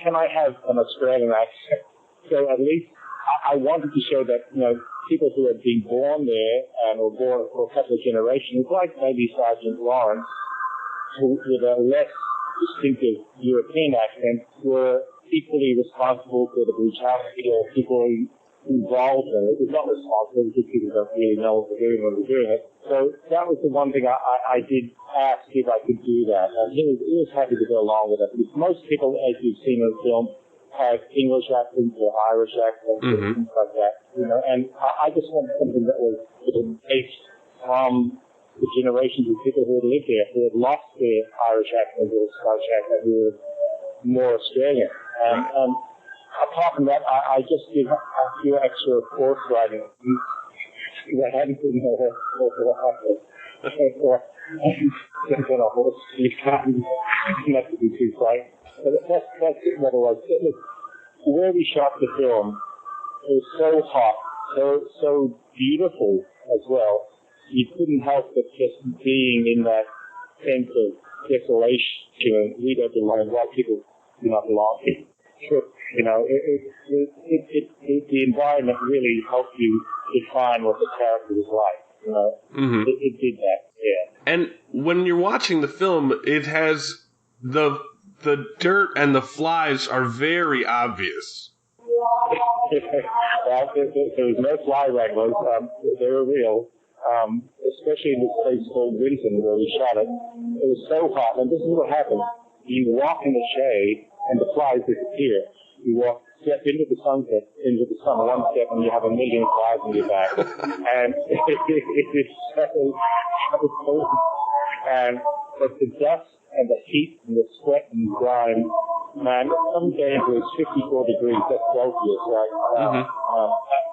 can I have an Australian accent? So at least I wanted to show that, people who had been born there and were born for a couple of generations, like maybe Sergeant Lawrence, who with a less distinctive European accent, were equally responsible for the brutality or equally involved in it. It's not responsible because people don't really know what they're doing when they're doing it. So that was the one thing I did ask if I could do that. And he was happy to go along with it. Because most people, as you've seen in the film, have English accents or Irish accents or things like that. And I just wanted something that was based from the generations of people who had lived there, who had lost their Irish accent or Scottish accent, who were more Australian. And apart from that, I just did a few extra horse riding. I hadn't been a horse on a horse. You can't have to be too frightened. But that's what it was. Look, where we shot the film, it was so hot, so beautiful as well. You couldn't help but just being in that sense of desolation, and we don't belong, white people do not belong. The environment really helped you define what the character was like. It did that, yeah. And when you're watching the film, it has the dirt and the flies are very obvious. Well, there was no fly wranglers. They were real. Especially in this place called Winton where we shot it. It was so hot, and this is what happened. You walk in the shade, and the flies disappear. You step into the sun, one step, and you have a million flies on your back. And it is so cold. But the dust and the heat and the sweat and grime, man, some days it was 54 degrees, that's Celsius, right?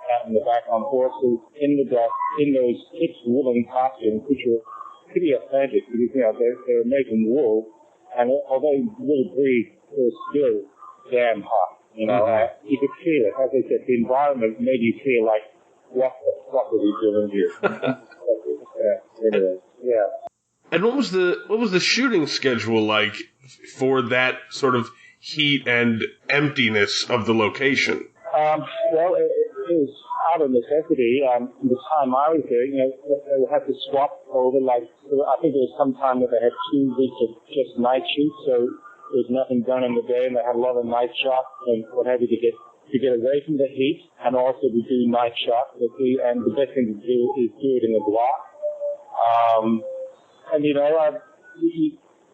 Out in the back on horses, in the dust, in those thick woolen costumes, which were pretty authentic, because, they're making wool, and although you really breathe, it was still damn hot, You could feel it. As I said, the environment made you feel like, what the fuck are we doing here? Anyway, yeah. And what was the shooting schedule like for that sort of heat and emptiness of the location? Well, it was out of necessity. The time I was there, they would have to swap over. I think there was some time that they had 2 weeks of just night shoots, so was nothing done in the day, and they had a lot of night shots and what have you to get away from the heat, and also to do night shots. And the best thing to do is do it in the block. And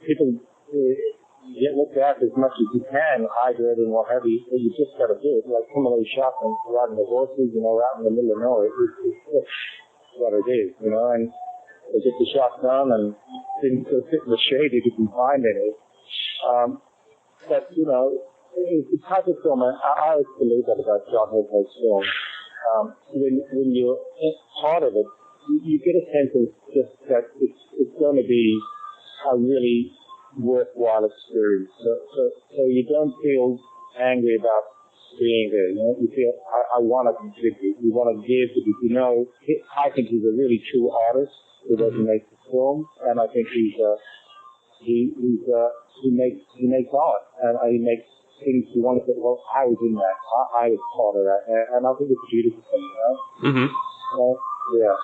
people get looked at as much as you can, hydrate and what have you. You just got to do it. Like some of those shots and riding the horses, out in the middle of nowhere. It's what it is, and they get the shot done and didn't go sit in the shade if you can find any. But, it's the type of film, and I always believe that about John Hillcoat's film. When you're part of it, you get a sense of just that it's going to be a really worthwhile experience. So you don't feel angry about being there. You feel, I want to contribute. You want to give, because I think he's a really true artist who doesn't make the film, and I think he makes art, and he makes things you want to say, well, I was in that. I was part of that, and I think it's a beautiful thing, Yeah.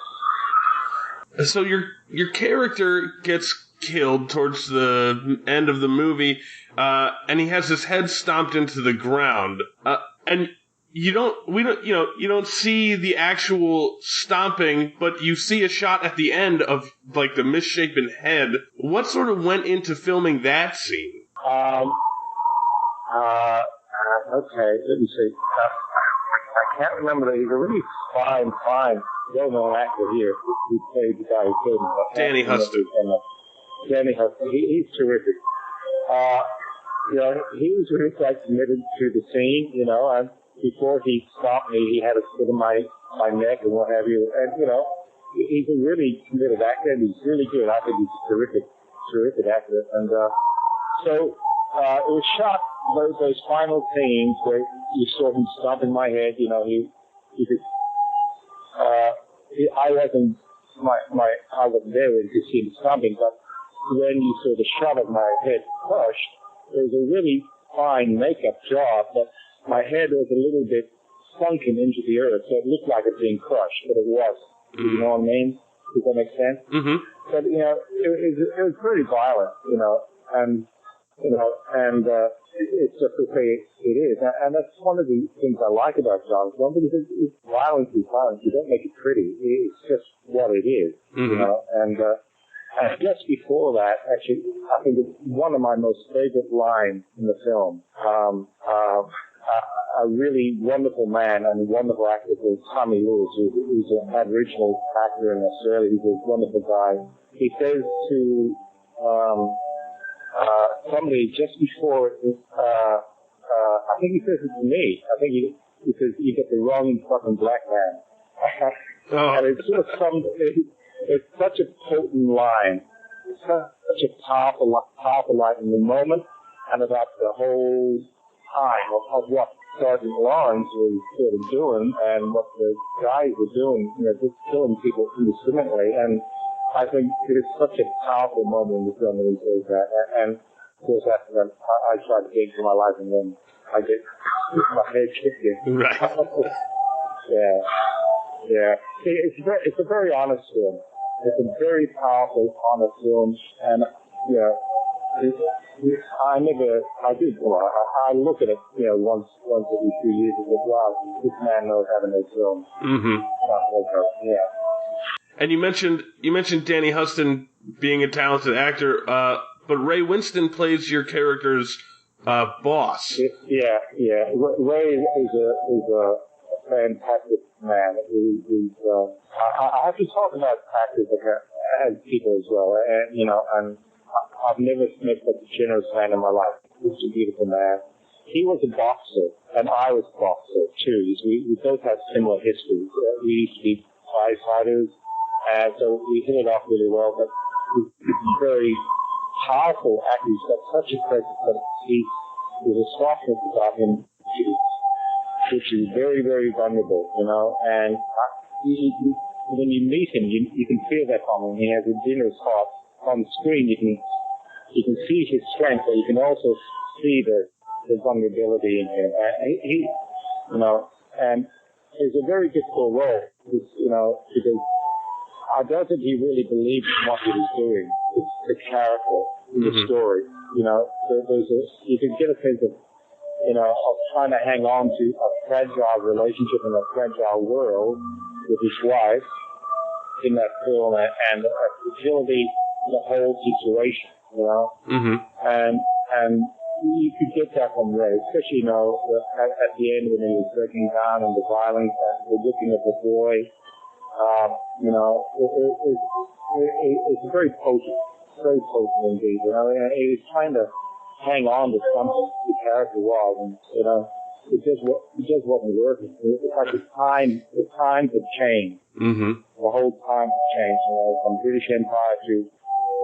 So your character gets killed towards the end of the movie, and he has his head stomped into the ground, and you don't see the actual stomping, but you see a shot at the end of like the misshapen head. What sort of went into filming that scene? Okay, let me see. I can't remember that. He's a really fine, well-known actor here. He played the guy who killed him. Danny Huston. Danny Huston. He's terrific. He was really quite committed to the scene, and before he stopped me, he had a foot in my neck and what have you. And, he's a really committed actor, and he's really good. I think he's a terrific actor. And so it was shot, those final scenes where you saw him stomping my head. I wasn't there when you see him stomping, but when you saw the shot of my head crushed, there was a really fine makeup job, but my head was a little bit sunken into the earth, so it looked like it being crushed, but it wasn't. Mm-hmm. You know what I mean? Does that make sense? Mm-hmm. But, it was pretty violent, and it's just the way it is. And that's one of the things I like about John film, because it's violence is violence. You don't make it pretty. It's just what it is, mm-hmm. And just before that, actually, I think it's one of my most favorite lines in the film. A really wonderful man and wonderful actor called Tommy Lewis, who's an Aboriginal actor in Australia. He's a wonderful guy. He says to somebody just before, I think he says it to me. I think he says, "You get the wrong fucking black man." And it's just it's such a potent line. It's such a powerful line in the moment, and about the whole time of what Sergeant Lawrence was sort of doing and what the guys were doing, just killing people indiscriminately. And I think it is such a powerful moment in the film when he says that. And of course, after that, I tried to gain for my life, and then I get my head kicked in. Right. Yeah. It's a very honest film. It's a very powerful, honest film, and I look at it, once every 2 years and go, wow, this man knows how to make films. Mm-hmm. Yeah. And you mentioned Danny Huston being a talented actor, but Ray Winston plays your character's boss. Yeah. Ray is a fantastic man. I have to talk about actors as people as well, and I've never met such a generous man in my life. He's a beautiful man. He was a boxer, and I was a boxer too. We both have similar histories. We used to be firefighters, and so we hit it off really well. But he's a very powerful actor. He's got such a presence, but there's a softness about him which is very, very vulnerable, and when you meet him, you can feel that from him. He has a generous heart. On the screen, you can see his strength, but you can also see the vulnerability in him. And it's a very difficult role, because I don't think he really believed in what he was doing. It's the character. in the story. You know, you can get a sense of, you know, of trying to hang on to a fragile relationship in a fragile world with his wife in that film, and the fragility of the whole situation, you know. And you could get that from Ray, especially, you know, at the end when he was breaking down and the violence and the looking of the boy. You know, it's very potent indeed, you know, and he was trying to hang on to something the character was, and, you know, it just wasn't working. It's like the times had changed. The whole time had changed, you know, from British Empire to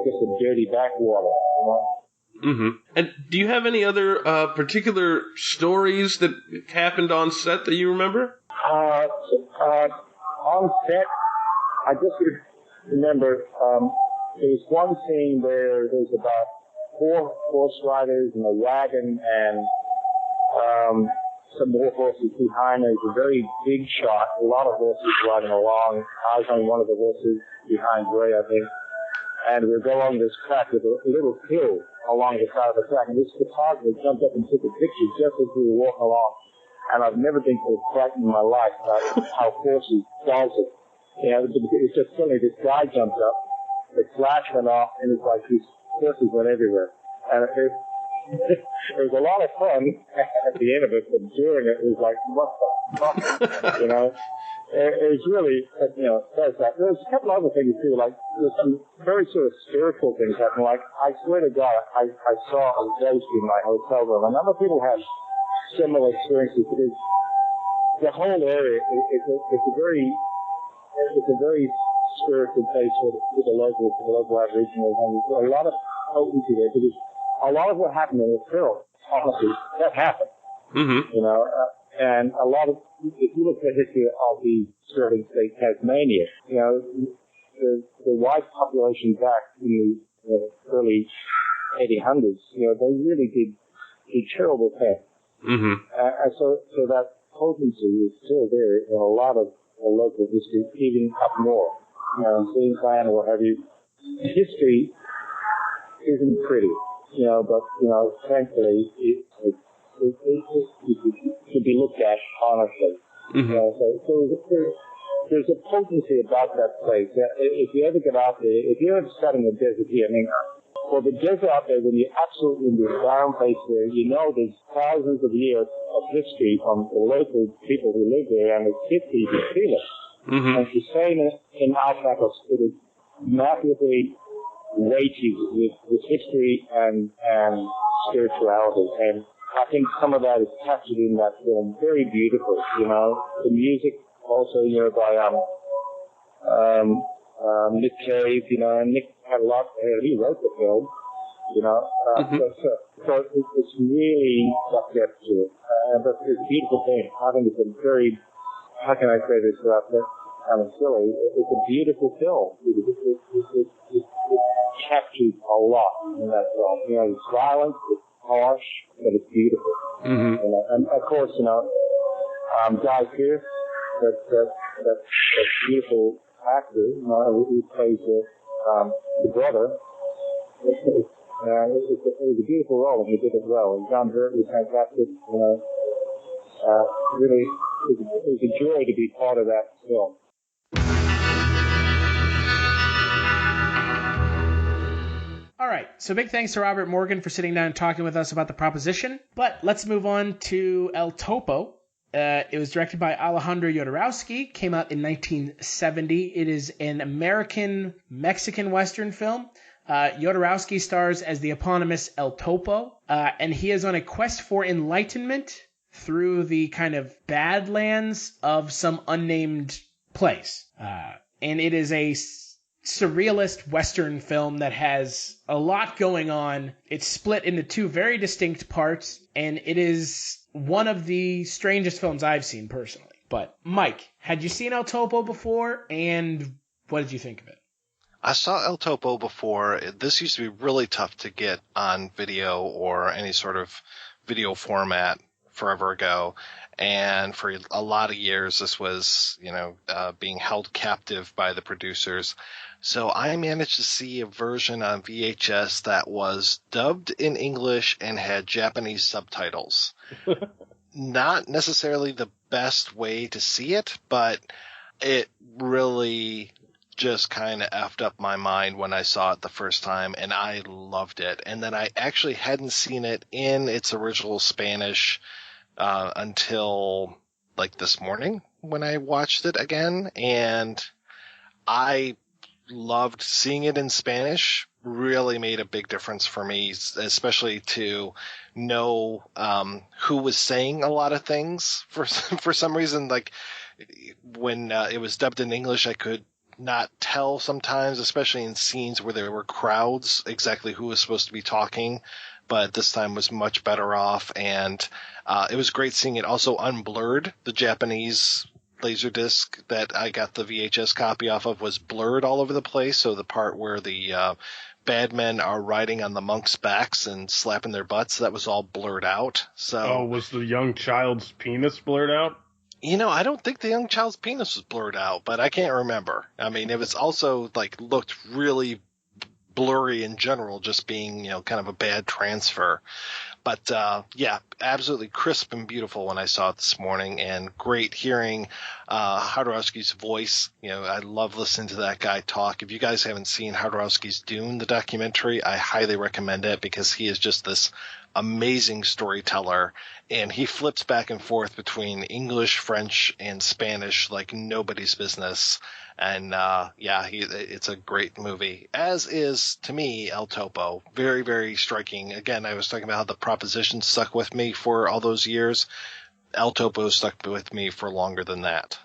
just a dirty backwater, you know. And do you have any other particular stories that happened on set that you remember? On set, I just remember there was one scene where there was about 4 horse riders in a wagon and some more horses behind. There was a very big shot, a lot of horses riding along. I was on one of the horses behind Ray, I think. And we go along this track with a little hill along the side of the track. And this photographer jumped up and took a picture just as we were walking along. And I've never been so frightened in my life about how horses dancing. You know, it's just suddenly this guy jumped up, the flash went off, and it's like these horses went everywhere. And it was a lot of fun at the end of it, but during it was like, what the fuck? You know? It was really, you know, there's a couple other things too, like there's some very sort of spiritual things happening. Like, I swear to God, I saw a ghost in my hotel room, and other people had similar experiences because the whole area it's a very spiritual place for the local Aboriginals, and there's a lot of potency there because a lot of what happened in the film, honestly, that happened. You know, and a lot of, if you look at the history of the Australian state, Tasmania, you know, the white population back in the early 1800s, you know, they really did terrible things. And so that potency is still there in a lot of the local history, even up north, you know, in Queensland or what have you. History isn't pretty, you know, but, you know, thankfully it should be looked at honestly. You know, so there's a potency about that place. If you ever get out there, if you ever sat in the desert here, I mean, well, the desert out there, when you're absolutely in this barren place there, you know there's thousands of years of history from the local people who live there, and it's history, you feel it. And the same in outback, it is massively weighty with history and spirituality. And I think some of that is captured in that film very beautiful, you know. The music also, you know, by Nick Cave, you know, and Nick had a lot, he wrote the film, you know. So it's really got depth to it. But it's a beautiful thing. I think it's a very, how can I say this without that kind of silly? It's a beautiful film. It captures a lot in that film. You know, it's violent, it's harsh, but it's beautiful. You know, and of course, you know, Guy Pearce, that beautiful actor, you know, who plays the brother. It was a beautiful role, and he did it well. And John Hurt was fantastic. You know, really, it was a joy to be part of that film. All right, so big thanks to Robert Morgan for sitting down and talking with us about The Proposition. But let's move on to El Topo. It was directed by Alejandro Jodorowsky, came out in 1970. It is an American-Mexican Western film. Jodorowsky stars as the eponymous El Topo, and he is on a quest for enlightenment through the kind of badlands of some unnamed place. And it is a surrealist Western film that has a lot going on. It's split into 2 very distinct parts, and it is one of the strangest films I've seen personally. But Mike, had you seen El Topo before, and what did you think of it? I saw El Topo before. This used to be really tough to get on video or any sort of video format forever ago. And for a lot of years, this was, being held captive by the producers. So I managed to see a version on VHS that was dubbed in English and had Japanese subtitles. Not necessarily the best way to see it, but it really just kind of effed up my mind when I saw it the first time, and I loved it. And then I actually hadn't seen it in its original Spanish until like this morning when I watched it again, and I loved seeing it in Spanish. Really made a big difference for me, especially to know who was saying a lot of things. For some reason, like when it was dubbed in English, I could not tell sometimes, especially in scenes where there were crowds, exactly who was supposed to be talking. But this time was much better off, and it was great seeing it also unblurred. The Japanese Laserdisc that I got the VHS copy off of was blurred all over the place, so the part where the bad men are riding on the monks' backs and slapping their butts, that was all blurred out. So, was the young child's penis blurred out? I don't think the young child's penis was blurred out, but I can't remember. I mean, it was also looked really blurry in general, just being, kind of a bad transfer. But, yeah, absolutely crisp and beautiful when I saw it this morning, and great hearing Jodorowsky's voice. I love listening to that guy talk. If you guys haven't seen Jodorowsky's Dune, the documentary, I highly recommend it because he is just this amazing storyteller, and he flips back and forth between English, French, and Spanish like nobody's business. And it's a great movie, as is, to me, El Topo. Very, very striking. Again, I was talking about how The Proposition stuck with me for all those years. El Topo stuck with me for longer than that.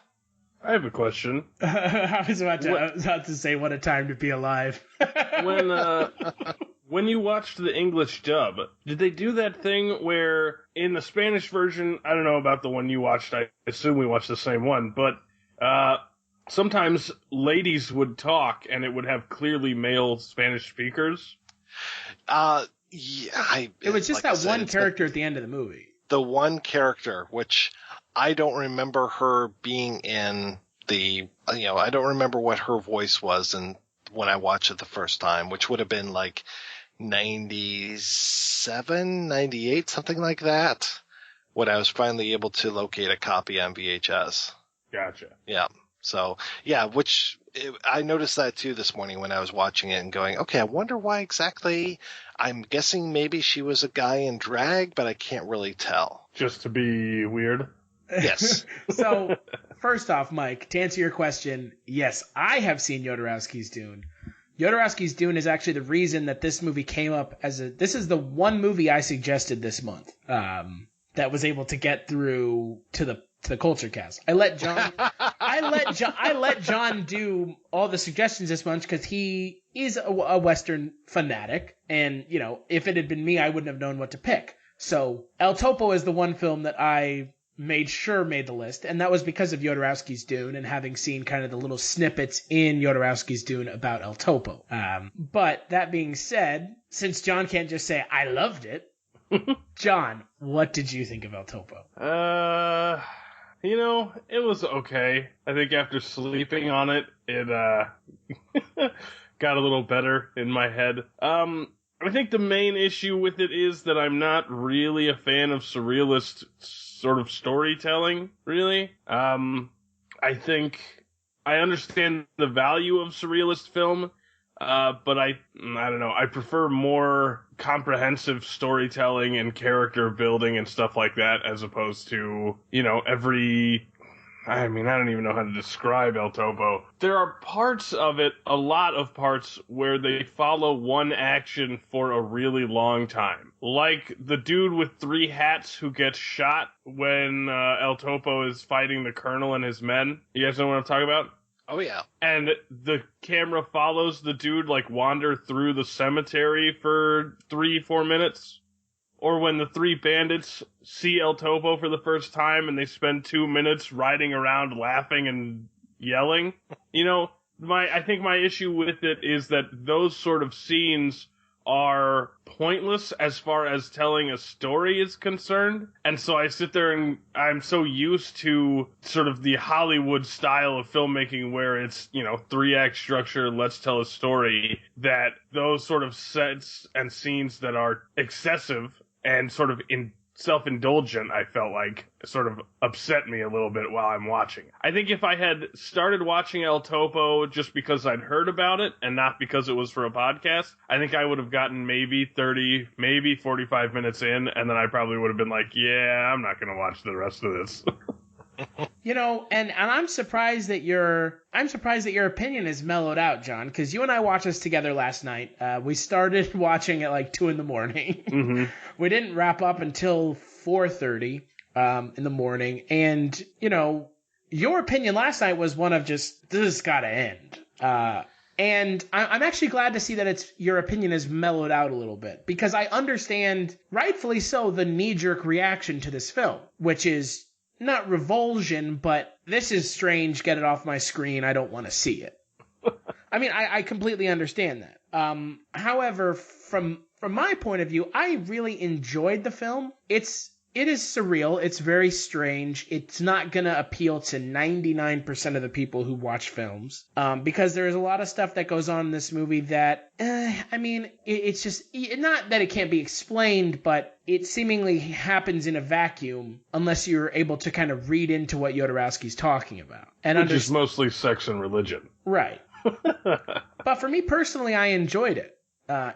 I have a question. I was about to say, what a time to be alive. When you watched the English dub, did they do that thing where in the Spanish version, I don't know about the one you watched, I assume we watched the same one, but sometimes ladies would talk and it would have clearly male Spanish speakers? It was just that one character at the end of the movie. The one character, which I don't remember her being in the, I don't remember what her voice was when I watched it the first time, which would have been like 97, 98, something like that, when I was finally able to locate a copy on VHS. Gotcha. Yeah. So, yeah, I noticed that too this morning when I was watching it and going, okay, I wonder why exactly. I'm guessing maybe she was a guy in drag, but I can't really tell. Just to be weird? Yes. So, first off, Mike, to answer your question, yes, I have seen Jodorowsky's Dune. Jodorowsky's Dune is actually the reason that this movie came up this is the one movie I suggested this month, that was able to get through to the Kulturecast. I let John do all the suggestions this month because he is a Western fanatic, and if it had been me, I wouldn't have known what to pick. So El Topo is the one film that I made the list, and that was because of Jodorowsky's Dune and having seen kind of the little snippets in Jodorowsky's Dune about El Topo. But that being said, since John can't just say I loved it, John, what did you think of El Topo? It was okay. I think after sleeping on it, it got a little better in my head. I think the main issue with it is that I'm not really a fan of surrealist sort of storytelling, really. I think I understand the value of surrealist film, but I don't know. I prefer more comprehensive storytelling and character building and stuff like that, as opposed to, I don't even know how to describe El Topo. There are parts of it, a lot of parts, where they follow one action for a really long time. Like the dude with 3 hats who gets shot when El Topo is fighting the colonel and his men. You guys know what I'm talking about? Oh, yeah. And the camera follows the dude, wander through the cemetery for 3-4 minutes. Or when the 3 bandits see El Topo for the first time and they spend 2 minutes riding around laughing and yelling. I think my issue with it is that those sort of scenes are pointless as far as telling a story is concerned. And so I sit there and I'm so used to sort of the Hollywood style of filmmaking where it's, 3-act structure, let's tell a story, that those sort of sets and scenes that are excessive and sort of self-indulgent, I felt like, sort of upset me a little bit while I'm watching. I think if I had started watching El Topo just because I'd heard about it and not because it was for a podcast, I think I would have gotten maybe 30, maybe 45 minutes in, and then I probably would have been like, yeah, I'm not going to watch the rest of this. And I'm surprised that your opinion is mellowed out, John, because you and I watched this together last night. We started watching at like 2 a.m. Mm-hmm. We didn't wrap up until 4:30 in the morning, and your opinion last night was one of just, this has got to end. And I'm actually glad to see that your opinion is mellowed out a little bit, because I understand, rightfully so, the knee-jerk reaction to this film, which is not revulsion, but this is strange, get it off my screen, I don't want to see it. I mean, I completely understand that. However, from my point of view, I really enjoyed the film. It is surreal. It's very strange. It's not going to appeal to 99% of the people who watch films, because there's a lot of stuff that goes on in this movie that, it's just, not that it can't be explained, but it seemingly happens in a vacuum unless you're able to kind of read into what Jodorowsky's talking about. Which is mostly sex and religion. Right. But for me personally, I enjoyed it.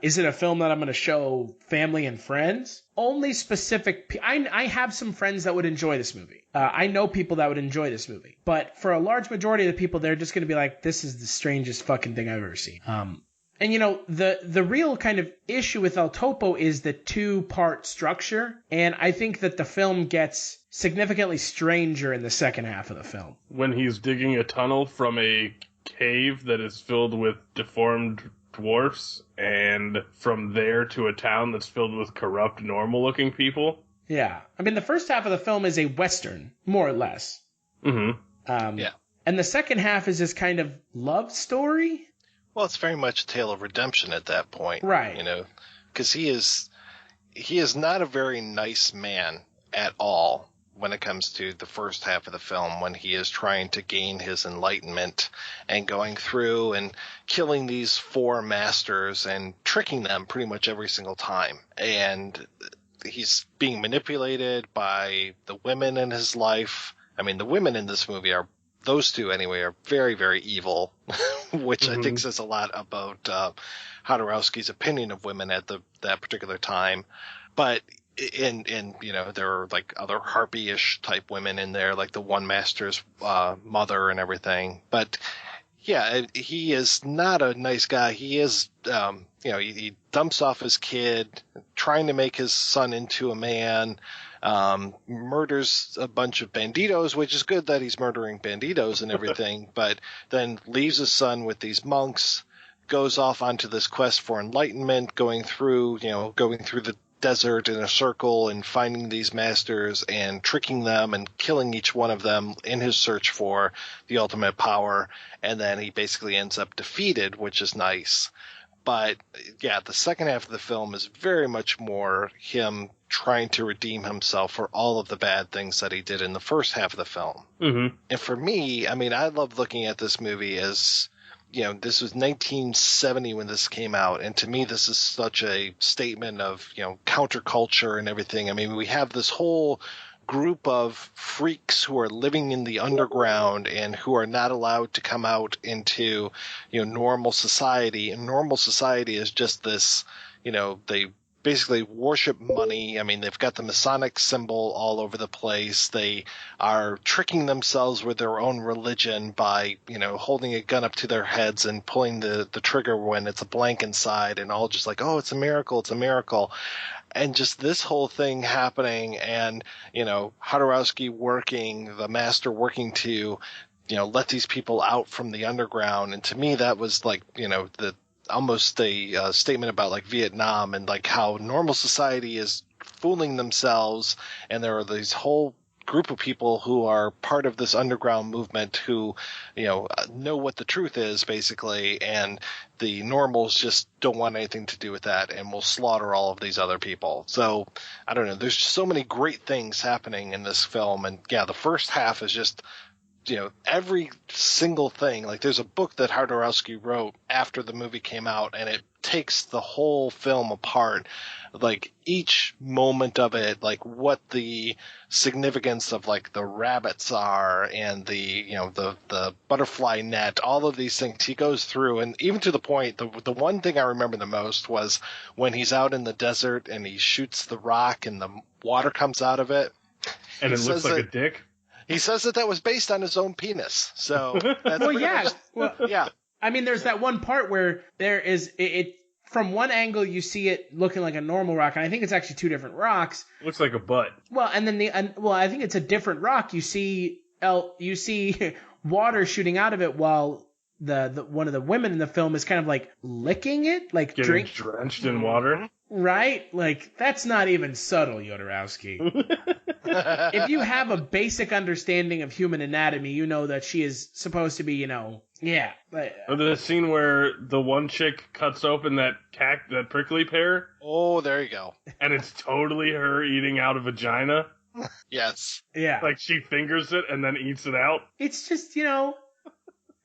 Is it a film that I'm going to show family and friends? Only specific... I have some friends that would enjoy this movie. I know people that would enjoy this movie. But for a large majority of the people, they're just going to be like, this is the strangest fucking thing I've ever seen. The real kind of issue with El Topo is the 2-part structure. And I think that the film gets significantly stranger in the second half of the film. When he's digging a tunnel from a cave that is filled with deformed dwarfs, and from there to a town that's filled with corrupt, normal-looking people. Yeah. I mean, the first half of the film is a Western, more or less. Mm-hmm. Yeah. And the second half is this kind of love story? Well, it's very much a tale of redemption at that point. Right. Because he is not a very nice man at all when it comes to the first half of the film, when he is trying to gain his enlightenment and going through and killing these 4 masters and tricking them pretty much every single time. And he's being manipulated by the women in his life. I mean, the women in this movie those 2 anyway, are very, very evil, which I think says a lot about Jodorowsky's opinion of women at that particular time. But and there are like other harpy-ish type women in there, like the one master's mother and everything. But yeah, he is not a nice guy. He is, he dumps off his kid, trying to make his son into a man, murders a bunch of banditos, which is good that he's murdering banditos and everything, but then leaves his son with these monks, goes off onto this quest for enlightenment, going through the desert in a circle and finding these masters and tricking them and killing each one of them in his search for the ultimate power. And then he basically ends up defeated, which is nice. But yeah, the second half of the film is very much more him trying to redeem himself for all of the bad things that he did in the first half of the film. Mm-hmm. And for me, I mean, I love looking at this movie as, this was 1970 when this came out. And to me, this is such a statement of, counterculture and everything. I mean, we have this whole group of freaks who are living in the underground and who are not allowed to come out into, normal society. And normal society is just this, they basically worship money. I mean, they've got the Masonic symbol all over the place. They are tricking themselves with their own religion by, holding a gun up to their heads and pulling the trigger when it's a blank inside, and all just like, oh, it's a miracle, it's a miracle. And just this whole thing happening, and, Jodorowsky the master working to, let these people out from the underground. And to me, that was like, almost a statement about like Vietnam and like how normal society is fooling themselves, and there are these whole group of people who are part of this underground movement who, know what the truth is, basically, and the normals just don't want anything to do with that and will slaughter all of these other people. So, I don't know, there's so many great things happening in this film, and yeah, the first half is just, every single thing. Like, there's a book that Jodorowsky wrote after the movie came out, and it takes the whole film apart, like each moment of it, like what the significance of like the rabbits are, and the the butterfly net, all of these things he goes through. And even to the point, the one thing I remember the most was when he's out in the desert and he shoots the rock and the water comes out of it, and it looks like a dick. He says that was based on his own penis. So that's yeah. I mean, there's that one part where there is it from one angle you see it looking like a normal rock, and I think it's actually two different rocks. It looks like a butt. Well, and then I think it's a different rock. You see water shooting out of it while the one of the women in the film is kind of like licking it, like getting drenched in water. Right? Like, that's not even subtle, Jodorowsky. If you have a basic understanding of human anatomy, you know that she is supposed to be, yeah. Or the scene where the one chick cuts open that prickly pear. Oh, there you go. And it's totally her eating out a vagina. Yes. Yeah. Like, she fingers it and then eats it out. It's just,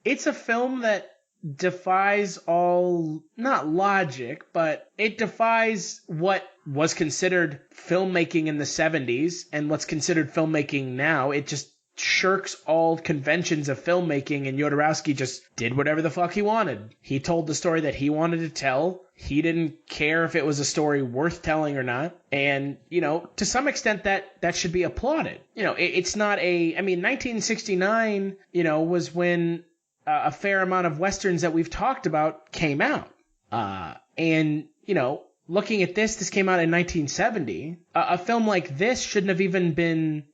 it's a film that defies all, not logic, but it defies what was considered filmmaking in the 70s and what's considered filmmaking now. It just shirks all conventions of filmmaking, and Jodorowsky just did whatever the fuck he wanted. He told the story that he wanted to tell. He didn't care if it was a story worth telling or not. And, to some extent that should be applauded. It's not 1969, was when a fair amount of Westerns that we've talked about came out. And, looking at this came out in 1970. A film like this shouldn't have even been,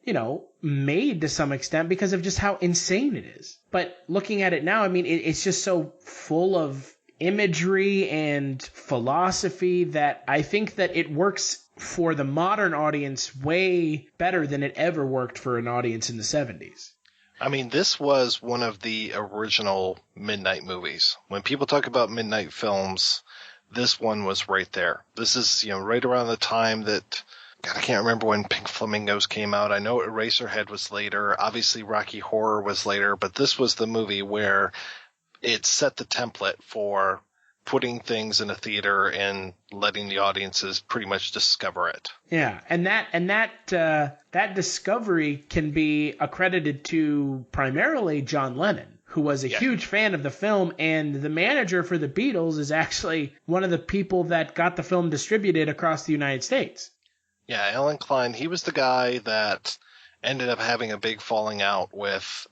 made to some extent because of just how insane it is. But looking at it now, it's just so full of imagery and philosophy that I think that it works for the modern audience way better than it ever worked for an audience in the 70s. This was one of the original midnight movies. When people talk about midnight films, this one was right there. This is, right around the time that, God, I can't remember when Pink Flamingos came out. I know Eraserhead was later. Obviously, Rocky Horror was later. But this was the movie where it set the template for putting things in a theater and letting the audiences pretty much discover it. Yeah, and that discovery can be accredited to primarily John Lennon, who was a huge fan of the film, and the manager for the Beatles is actually one of the people that got the film distributed across the United States. Yeah, Alan Klein, he was the guy that ended up having a big falling out with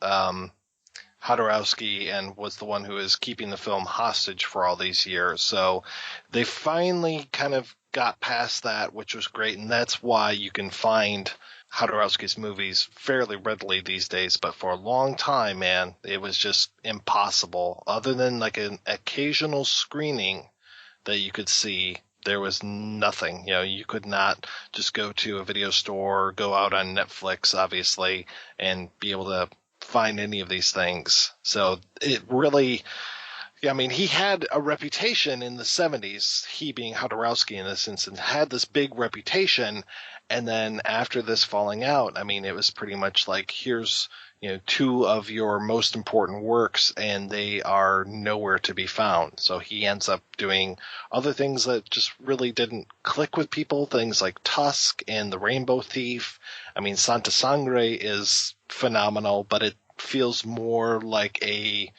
Jodorowsky and was the one who is keeping the film hostage for all these years. So they finally kind of got past that, which was great, and that's why you can find Jodorowsky's movies fairly readily these days. But for a long time, man, it was just impossible. Other than like an occasional screening that you could see, there was nothing. You could not just go to a video store or go out on Netflix, obviously, and be able to find any of these things. So it really, he had a reputation in the 70s, he being Jodorowsky in this instance, had this big reputation. And then after this falling out, it was pretty much like, here's, two of your most important works, and they are nowhere to be found. So he ends up doing other things that just really didn't click with people, things like Tusk and The Rainbow Thief. Santa Sangre is phenomenal, but it feels more like a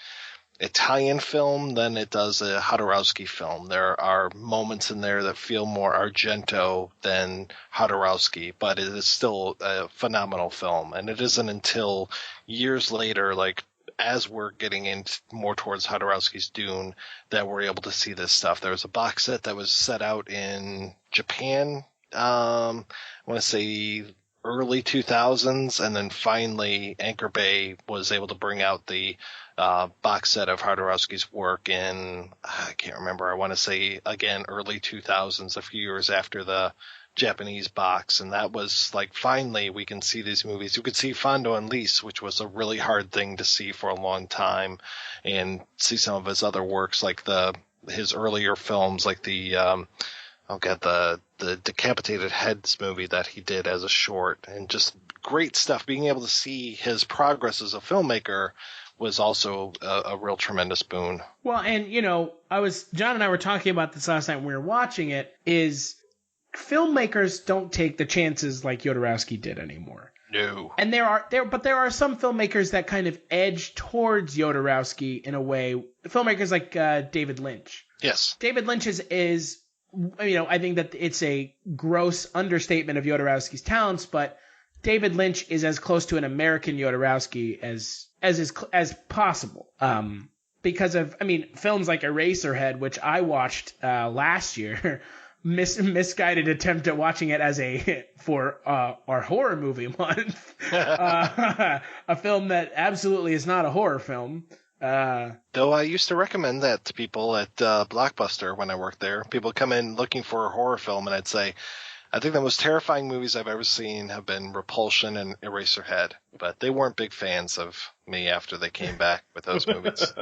Italian film than it does a Jodorowsky film. There are moments in there that feel more Argento than Jodorowsky, but it is still a phenomenal film. And it isn't until years later, like as we're getting into more towards Jodorowsky's Dune, that we're able to see this stuff. There was a box set that was set out in Japan, I want to say early 2000s, and then finally Anchor Bay was able to bring out the box set of Jodorowsky's work in, I can't remember, I want to say again early 2000s, a few years after the Japanese box, and that was like, finally we can see these movies. You could see Fondo and Lis, which was a really hard thing to see for a long time, and see some of his other works, like his earlier films, like the Decapitated Heads movie that he did as a short, and just great stuff. Being able to see his progress as a filmmaker was also a real tremendous boon. Well, and John and I were talking about this last night when we were watching it, is filmmakers don't take the chances like Jodorowsky did anymore. No. And there are some filmmakers that kind of edge towards Jodorowsky in a way. Filmmakers like David Lynch. Yes. David Lynch is I think that it's a gross understatement of Jodorowsky's talents, but David Lynch is as close to an American Jodorowsky as possible. Because of, films like Eraserhead, which I watched last year, misguided attempt at watching it for our horror movie month, a film that absolutely is not a horror film. Though I used to recommend that to people at Blockbuster when I worked there. People come in looking for a horror film, and I'd say, I think the most terrifying movies I've ever seen have been Repulsion and Eraserhead, but they weren't big fans of me after they came back with those movies.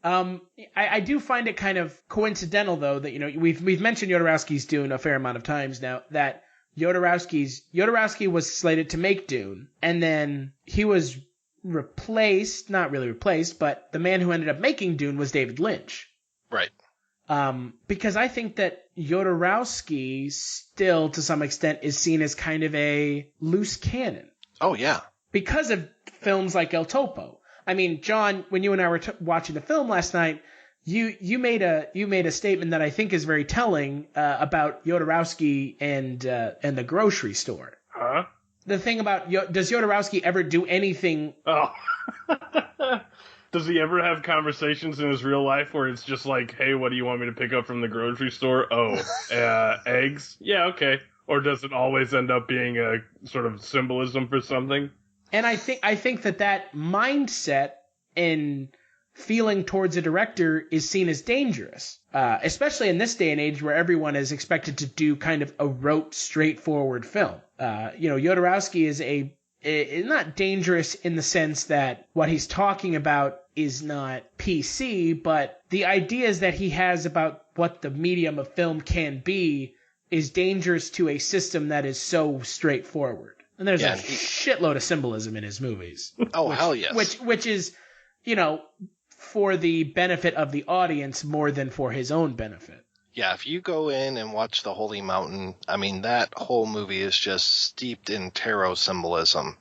I do find it kind of coincidental, though, that we've mentioned Jodorowsky's Dune a fair amount of times now, that Jodorowsky was slated to make Dune, and then he was not really replaced, but the man who ended up making Dune was David Lynch. Right. Because I think that Jodorowsky still, to some extent, is seen as kind of a loose cannon. Oh, yeah. Because of films like El Topo. John, when you and I were watching the film last night, you made a statement that I think is very telling about Jodorowsky and the grocery store. Huh? The thing about does Jodorowsky ever do anything? Oh. Does he ever have conversations in his real life where it's just like, hey, what do you want me to pick up from the grocery store? Oh, eggs? Yeah, okay. Or does it always end up being a sort of symbolism for something? And I think that mindset in feeling towards a director is seen as dangerous, especially in this day and age where everyone is expected to do kind of a rote, straightforward film. Jodorowsky is not dangerous in the sense that what he's talking about is not PC, but the ideas that he has about what the medium of film can be is dangerous to a system that is so straightforward. And there's a shitload of symbolism in his movies. Oh, hell yes. Which is, for the benefit of the audience more than for his own benefit. Yeah, if you go in and watch The Holy Mountain, that whole movie is just steeped in tarot symbolism.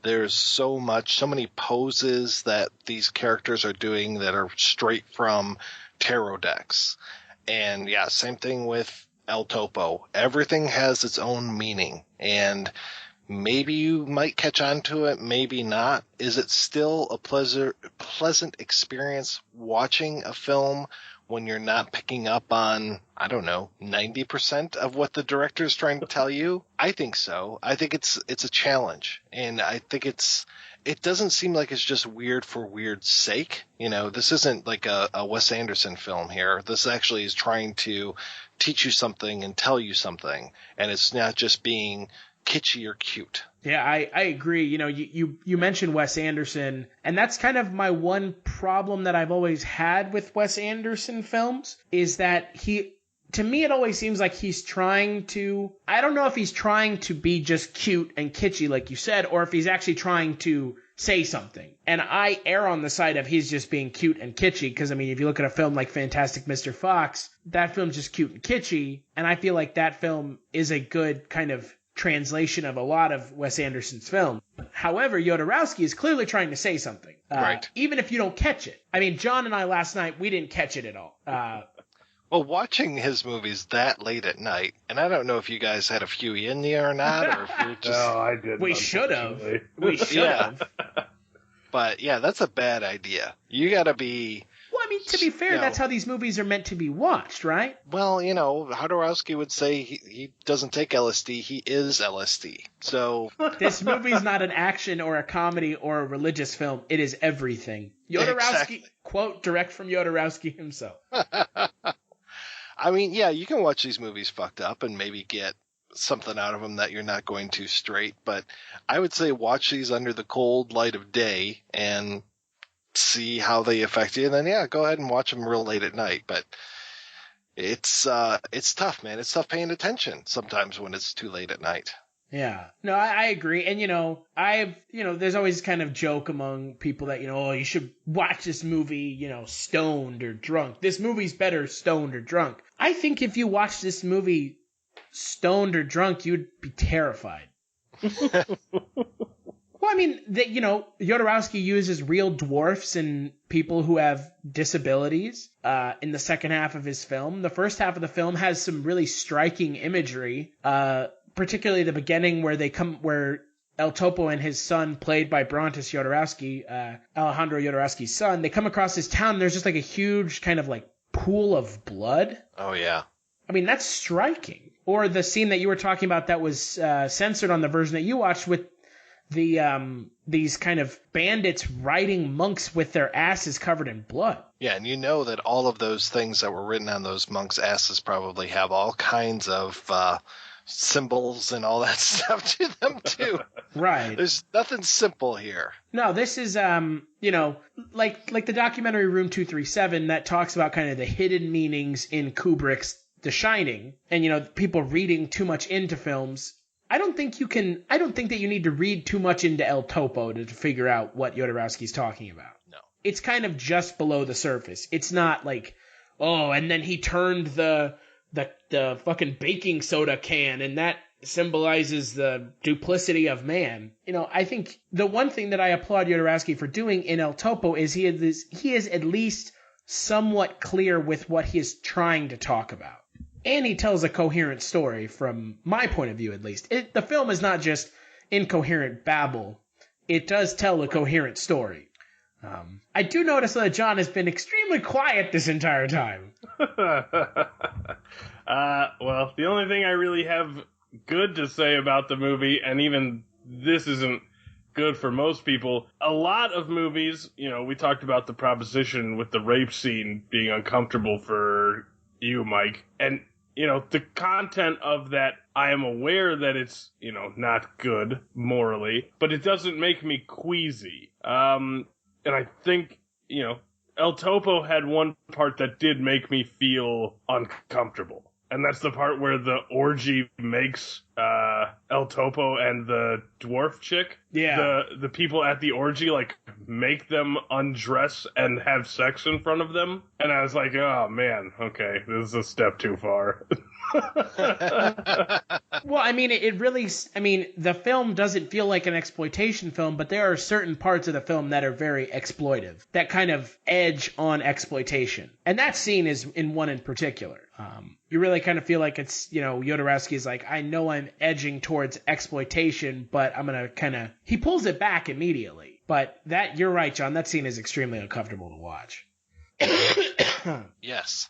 There's so many poses that these characters are doing that are straight from tarot decks. And yeah, same thing with El Topo. Everything has its own meaning, and maybe you might catch on to it, maybe not. Is it still a pleasant experience watching a film when you're not picking up on, 90% of what the director is trying to tell you? I think so. I think it's a challenge, and I think it doesn't seem like it's just weird for weird's sake. This isn't like a Wes Anderson film here. This actually is trying to teach you something and tell you something, and it's not just being kitschy or cute. Yeah, I agree. You mentioned Wes Anderson, and that's kind of my one problem that I've always had with Wes Anderson films, is that to me, it always seems like he's trying to, I don't know if he's trying to be just cute and kitschy, like you said, or if he's actually trying to say something. And I err on the side of he's just being cute and kitschy, because, if you look at a film like Fantastic Mr. Fox, that film's just cute and kitschy, and I feel like that film is a good kind of translation of a lot of Wes Anderson's film. However, Jodorowsky is clearly trying to say something. Right. Even if you don't catch it. John and I last night, we didn't catch it at all. Well, watching his movies that late at night, and I don't know if you guys had a few in you or not, or if you're just... No, I didn't. We should have. We should have. But yeah, that's a bad idea. You gotta be... Well, to be fair, that's how these movies are meant to be watched, right? Well, Jodorowsky would say he doesn't take LSD, he is LSD. So this movie's not an action or a comedy or a religious film. It is everything. Jodorowsky, exactly. Quote, direct from Jodorowsky himself. Yeah, you can watch these movies fucked up and maybe get something out of them that you're not going to straight. But I would say watch these under the cold light of day and see how they affect you. And then, go ahead and watch them real late at night. But it's tough, man. It's tough paying attention sometimes when it's too late at night. Yeah. No, I agree. And, there's always kind of joke among people that, you should watch this movie, stoned or drunk. This movie's better stoned or drunk. I think if you watch this movie stoned or drunk, you'd be terrified. Well, I mean, Jodorowsky uses real dwarfs and people who have disabilities in the second half of his film. The first half of the film has some really striking imagery, particularly the beginning where El Topo and his son, played by Brontis Jodorowsky, Alejandro Jodorowsky's son, they come across this town and there's just like a huge kind of like pool of blood. Oh, yeah. I mean, that's striking. Or the scene that you were talking about that was censored on the version that you watched with these kind of bandits riding monks with their asses covered in blood. Yeah, and you know that all of those things that were written on those monks' asses probably have all kinds of symbols and all that stuff to them too. Right. There's nothing simple here. No, this is like the documentary Room 237 that talks about kind of the hidden meanings in Kubrick's The Shining, and people reading too much into films. I don't think that you need to read too much into El Topo to figure out what Jodorowsky's talking about. No. It's kind of just below the surface. It's not like, oh, and then he turned the fucking baking soda can and that symbolizes the duplicity of man. I think the one thing that I applaud Jodorowsky for doing in El Topo is he is at least somewhat clear with what he is trying to talk about. And he tells a coherent story from my point of view, at least. The film is not just incoherent babble. It does tell a coherent story. I do notice that John has been extremely quiet this entire time. Well, the only thing I really have good to say about the movie, and even this isn't good for most people, a lot of movies, we talked about The Proposition with the rape scene being uncomfortable for you, Mike, and the content of that, I am aware that it's, not good morally, but it doesn't make me queasy. And I think, El Topo had one part that did make me feel uncomfortable. And that's the part where the orgy makes El Topo and the dwarf chick. Yeah. The people at the orgy, make them undress and have sex in front of them. And I was like, oh, man, okay, this is a step too far. Well, I mean, the film doesn't feel like an exploitation film, but there are certain parts of the film that are very exploitive, that kind of edge on exploitation. And that scene is in one in particular. You really kind of feel like it's, Jodorowsky is like, I know I'm edging towards exploitation, but I'm going to he pulls it back immediately. But you're right, John, that scene is extremely uncomfortable to watch. Yes.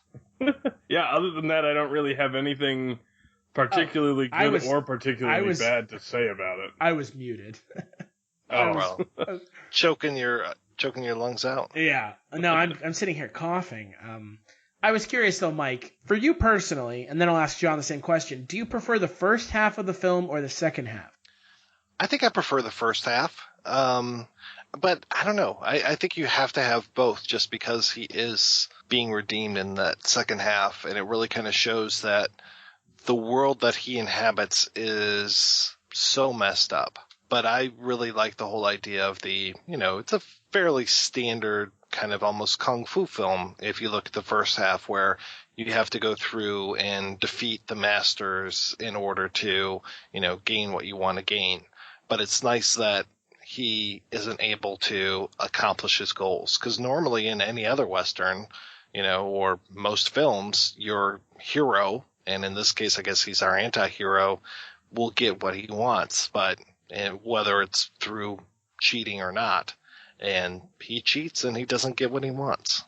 Yeah, other than that, I don't really have anything particularly good or particularly bad to say about it. I was muted. Oh, well. Choking your lungs out. Yeah. No, I'm sitting here coughing. I was curious, though, Mike, for you personally, and then I'll ask John the same question, do you prefer the first half of the film or the second half? I think I prefer the first half, but I don't know. I think you have to have both just because he is being redeemed in that second half, and it really kind of shows that the world that he inhabits is so messed up. But I really like the whole idea of it's a fairly standard kind of almost kung fu film if you look at the first half, where you have to go through and defeat the masters in order to, gain what you want to gain. But it's nice that he isn't able to accomplish his goals, because normally in any other Western, or most films, your hero, and in this case, I guess he's our anti-hero, will get what he wants, and whether it's through cheating or not. And he cheats and he doesn't get what he wants.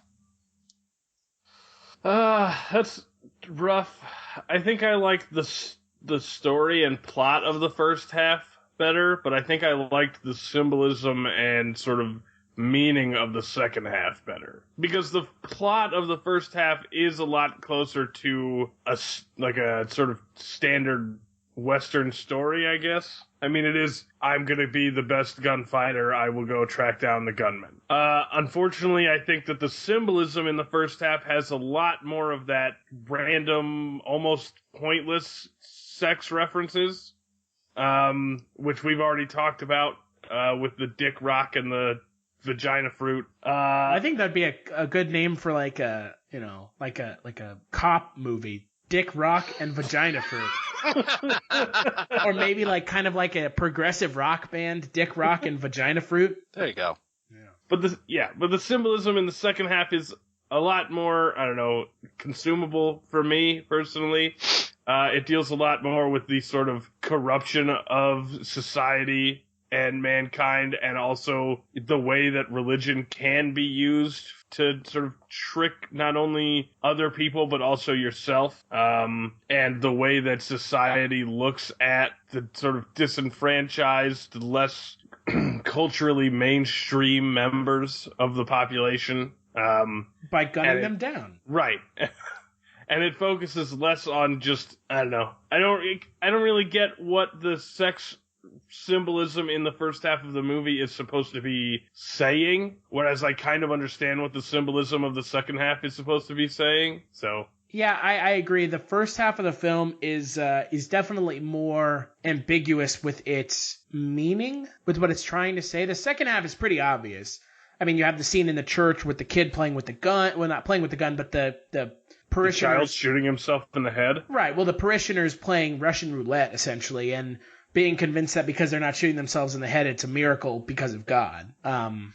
That's rough. I think I like the story and plot of the first half better, but I think I liked the symbolism and sort of meaning of the second half better. Because the plot of the first half is a lot closer to a sort of standard Western story, I guess. I mean, it is, I'm going to be the best gunfighter, I will go track down the gunman. Unfortunately, I think that the symbolism in the first half has a lot more of that random, almost pointless sex references, which we've already talked about with the dick rock and the vagina fruit. I think that'd be a good name for like a cop movie. Dick rock and vagina fruit. Or maybe like kind of like a progressive rock band, Dick Rock and Vagina Fruit. There you go. But the symbolism in the second half is a lot more, I don't know, consumable for me personally. It deals a lot more with the sort of corruption of society and mankind, and also the way that religion can be used to sort of trick not only other people but also yourself, and the way that society looks at the sort of disenfranchised, less culturally mainstream members of the population. By gunning them down. Right. And it focuses less on just, I don't know. I don't really get what the sex symbolism in the first half of the movie is supposed to be saying, whereas I kind of understand what the symbolism of the second half is supposed to be saying. So yeah, I agree. The first half of the film is definitely more ambiguous with its meaning, with what it's trying to say. The second half is pretty obvious. I mean, you have the scene in the church with the kid playing with the gun. Well, not playing with the gun, but the parishioners. The child shooting himself in the head? Right. Well, the parishioners playing Russian roulette, essentially, and being convinced that because they're not shooting themselves in the head, it's a miracle because of God. And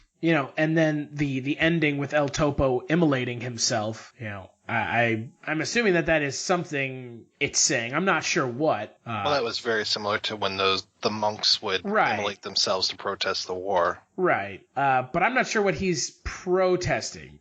then the ending with El Topo immolating himself, I'm assuming that is something it's saying. I'm not sure what. Well, that was very similar to when the monks would immolate themselves to protest the war. Right. But I'm not sure what he's protesting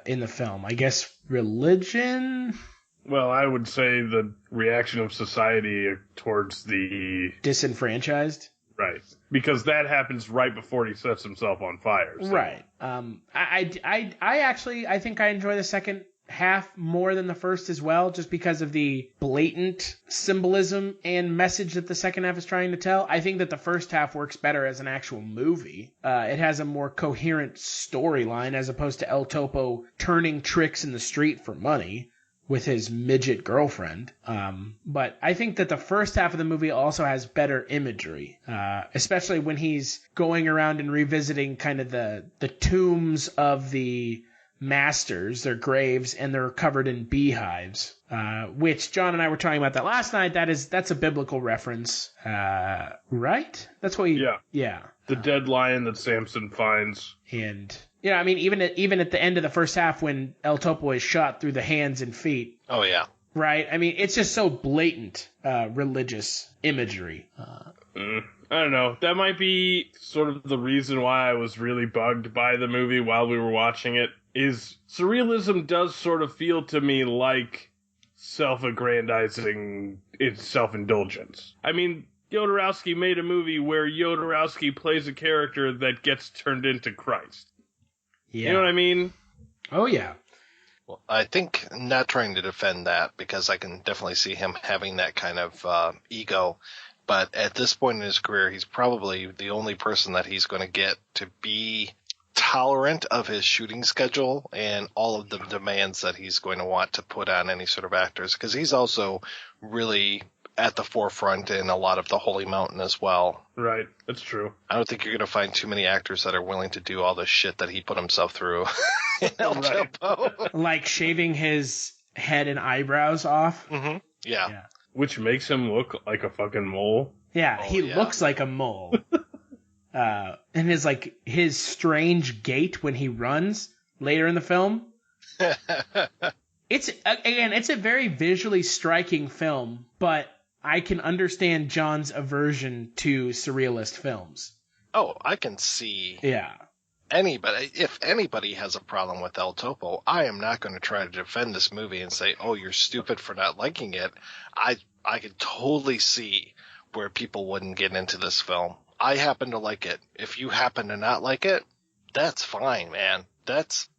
in the film. I guess religion? Well, I would say the reaction of society towards the disenfranchised. Right. Because that happens right before he sets himself on fire. So. Right. I think I enjoy the second half more than the first as well, just because of the blatant symbolism and message that the second half is trying to tell. I think that the first half works better as an actual movie. It has a more coherent storyline as opposed to El Topo turning tricks in the street for money with his midget girlfriend. But I think that the first half of the movie also has better imagery, especially when he's going around and revisiting kind of the tombs of the masters, their graves, and they're covered in beehives, which John and I were talking about that last night. That's a biblical reference, right? That's what yeah. The dead lion that Samson finds. And I mean, even at the end of the first half when El Topo is shot through the hands and feet. Oh yeah. Right. I mean, it's just so blatant religious imagery. I don't know. That might be sort of the reason why I was really bugged by the movie while we were watching it. Is surrealism does sort of feel to me like self-aggrandizing, it's self-indulgence. I mean, Jodorowsky made a movie where Jodorowsky plays a character that gets turned into Christ. Yeah. You know what I mean? Oh, yeah. Well, I think, not trying to defend that, because I can definitely see him having that kind of ego, but at this point in his career, he's probably the only person that he's going to get to be tolerant of his shooting schedule and all of the demands that he's going to want to put on any sort of actors, because he's also really at the forefront in a lot of the Holy Mountain as well. Right, that's true. I don't think you're going to find too many actors that are willing to do all the shit that he put himself through in El Topo. Like shaving his head and eyebrows off. Mm-hmm. Yeah. Which makes him look like a fucking mole. Yeah, he looks like a mole. And his strange gait when he runs later in the film. It's a very visually striking film, but I can understand John's aversion to surrealist films. Oh, I can see. Yeah. If anybody has a problem with El Topo, I am not going to try to defend this movie and say, oh, you're stupid for not liking it. I could totally see where people wouldn't get into this film. I happen to like it. If you happen to not like it, that's fine, man. That's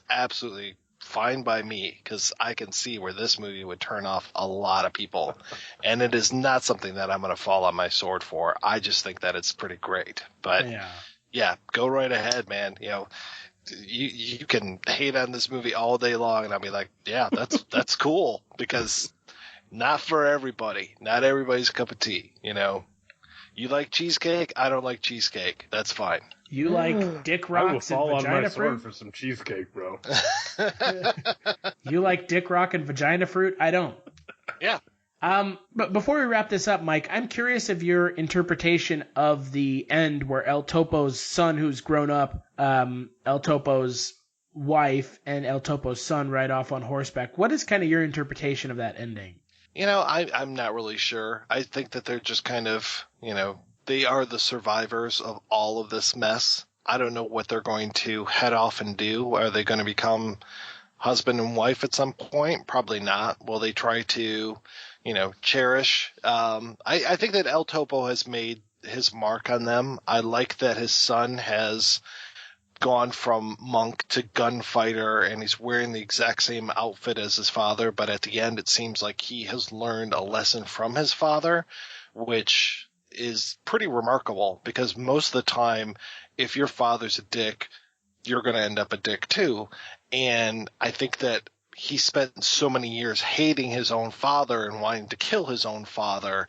absolutely fine by me, because I can see where this movie would turn off a lot of people. And it is not something that I'm going to fall on my sword for. I just think that it's pretty great. But yeah, go right ahead, man. You know, you can hate on this movie all day long, and I'll be like, yeah, that's cool, because not for everybody. Not everybody's cup of tea, you know. You like cheesecake? I don't like cheesecake. That's fine. You like dick rocks and I will fall on vagina my fruit? sword for some cheesecake, bro. You like dick rock and vagina fruit? I don't. Yeah. But before we wrap this up, Mike, I'm curious of your interpretation of the end where El Topo's son, who's grown up, El Topo's wife, and El Topo's son ride off on horseback. What is kind of your interpretation of that ending? You know, I'm not really sure. I think that they're just kind of, you know, they are the survivors of all of this mess. I don't know what they're going to head off and do. Are they going to become husband and wife at some point? Probably not. Will they try to, you know, cherish? I think that El Topo has made his mark on them. I like that his son has gone from monk to gunfighter, and he's wearing the exact same outfit as his father, but at the end it seems like he has learned a lesson from his father, which is pretty remarkable, because most of the time, if your father's a dick, you're going to end up a dick too. And I think that he spent so many years hating his own father and wanting to kill his own father,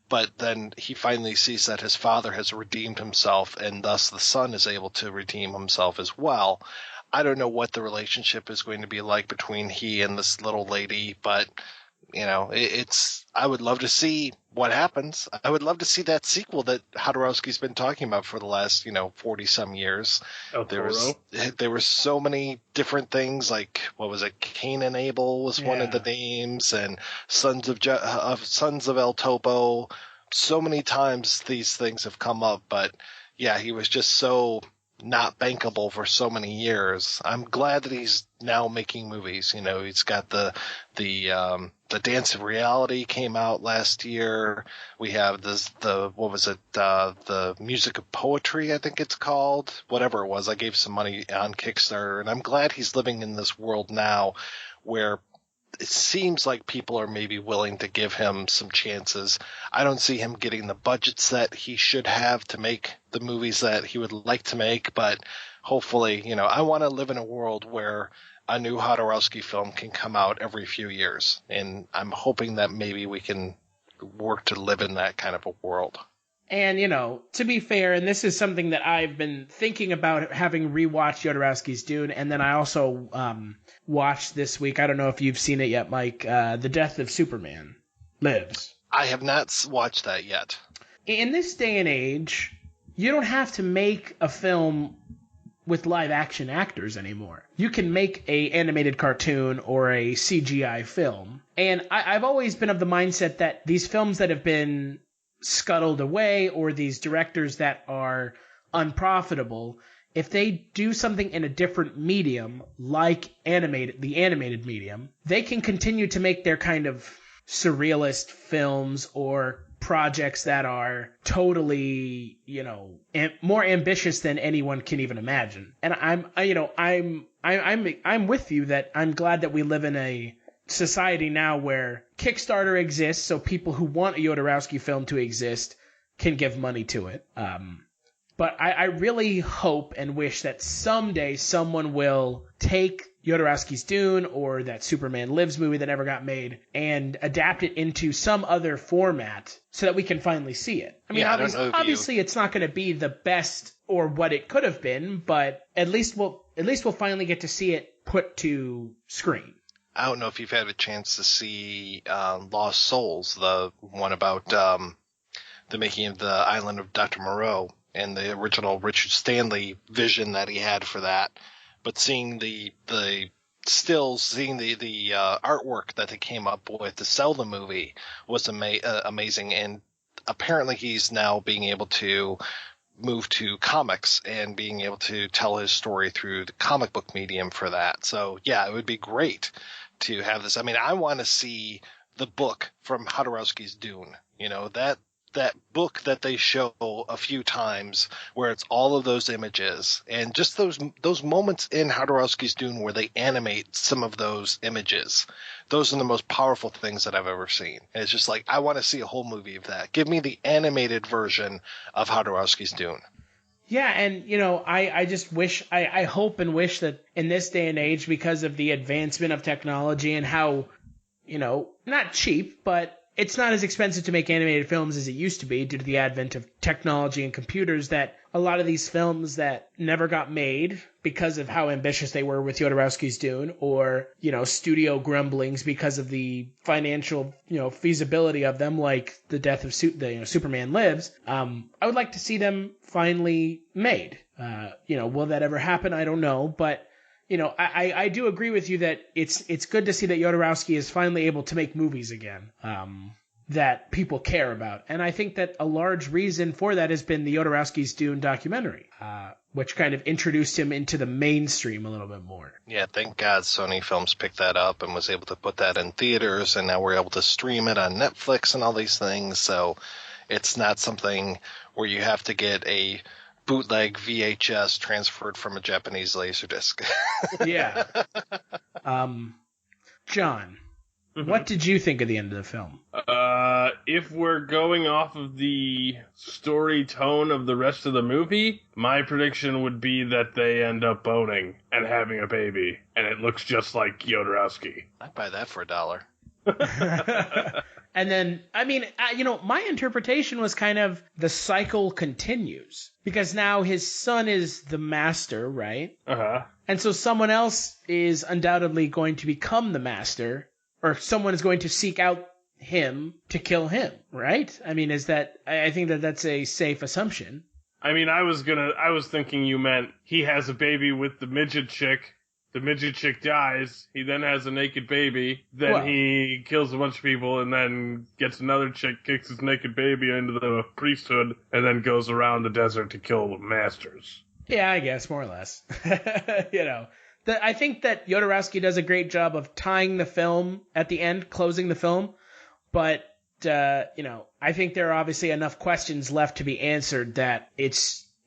but then he finally sees that his father has redeemed himself, and thus the son is able to redeem himself as well. I don't know what the relationship is going to be like between he and this little lady, but, you know, I would love to see what happens. I would love to see that sequel that Jodorowsky's been talking about for the last, 40-some years. There were so many different things, like, what was it, Cain and Abel was one of the names, and Sons of El Topo. So many times these things have come up, but yeah, he was just so not bankable for so many years. I'm glad that he's now making movies. You know, he's got the Dance of Reality came out last year. We have the Music of Poetry, I think it's called. Whatever it was, I gave some money on Kickstarter, and I'm glad he's living in this world now where it seems like people are maybe willing to give him some chances. I don't see him getting the budgets that he should have to make the movies that he would like to make, but hopefully, I want to live in a world where a new Jodorowsky film can come out every few years, and I'm hoping that maybe we can work to live in that kind of a world. And, to be fair, and this is something that I've been thinking about, having rewatched Jodorowsky's Dune, and then I also watched this week, I don't know if you've seen it yet, Mike, The Death of Superman Lives. I have not watched that yet. In this day and age, you don't have to make a film with live action actors anymore. You can make a animated cartoon or a CGI film. And I've always been of the mindset that these films that have been scuttled away, or these directors that are unprofitable, if they do something in a different medium, like the animated medium, they can continue to make their kind of surrealist films or projects that are totally, more ambitious than anyone can even imagine. And I'm with you that I'm glad that we live in a society now where Kickstarter exists, so people who want a Jodorowsky film to exist can give money to it. But I really hope and wish that someday someone will take Jodorowsky's Dune or that Superman Lives movie that never got made and adapt it into some other format so that we can finally see it. I mean, obviously it's not going to be the best or what it could have been, but at least we'll finally get to see it put to screen. I don't know if you've had a chance to see Lost Souls, the one about the making of the Island of Dr. Moreau and the original Richard Stanley vision that he had for that. But seeing the stills, seeing the artwork that they came up with to sell the movie was amazing. And apparently he's now being able to move to comics and being able to tell his story through the comic book medium for that. So yeah, it would be great to have this. I mean, I want to see the book from Jodorowsky's Dune. that book that they show a few times where it's all of those images and just those moments in Jodorowsky's Dune where they animate some of those images. Those are the most powerful things that I've ever seen. And it's just like, I want to see a whole movie of that. Give me the animated version of Jodorowsky's Dune. Yeah, and, I just wish, I hope and wish that in this day and age, because of the advancement of technology and how, not cheap, but it's not as expensive to make animated films as it used to be due to the advent of technology and computers, that a lot of these films that never got made because of how ambitious they were with Jodorowsky's Dune, or, studio grumblings because of the financial, feasibility of them, like the death of Superman Lives, I would like to see them finally made. Will that ever happen? I don't know, but I do agree with you that it's good to see that Jodorowsky is finally able to make movies again that people care about. And I think that a large reason for that has been the Jodorowsky's Dune documentary, which kind of introduced him into the mainstream a little bit more. Yeah, thank God Sony Films picked that up and was able to put that in theaters, and now we're able to stream it on Netflix and all these things. So it's not something where you have to get a bootleg VHS transferred from a Japanese Laserdisc. Yeah. John, what did you think of the end of the film? If we're going off of the story tone of the rest of the movie, my prediction would be that they end up boning and having a baby, and it looks just like Jodorowsky. I'd buy that for $1. And then, my interpretation was kind of the cycle continues, because now his son is the master, right? Uh-huh. And so someone else is undoubtedly going to become the master, or someone is going to seek out him to kill him, right? I think that's a safe assumption. I was thinking you meant he has a baby with the midget chick. The midget chick dies, he then has a naked baby, then he kills a bunch of people, and then gets another chick, kicks his naked baby into the priesthood, and then goes around the desert to kill masters. Yeah, I guess, more or less. I think that Jodorowsky does a great job of tying the film at the end, closing the film, but, I think there are obviously enough questions left to be answered that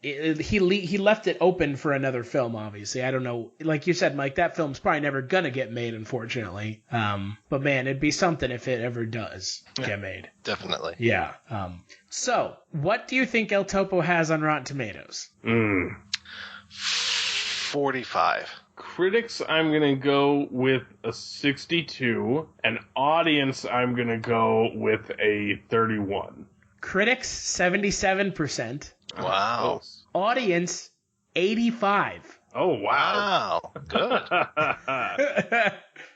he left it open for another film, obviously. I don't know. Like you said, Mike, that film's probably never going to get made, unfortunately. But, man, it'd be something if it ever does get made. Definitely. Yeah. So, what do you think El Topo has on Rotten Tomatoes? 45. Critics, I'm going to go with a 62. And audience, I'm going to go with a 31. Critics, 77%. Wow. Audience, 85. Oh, wow. Good.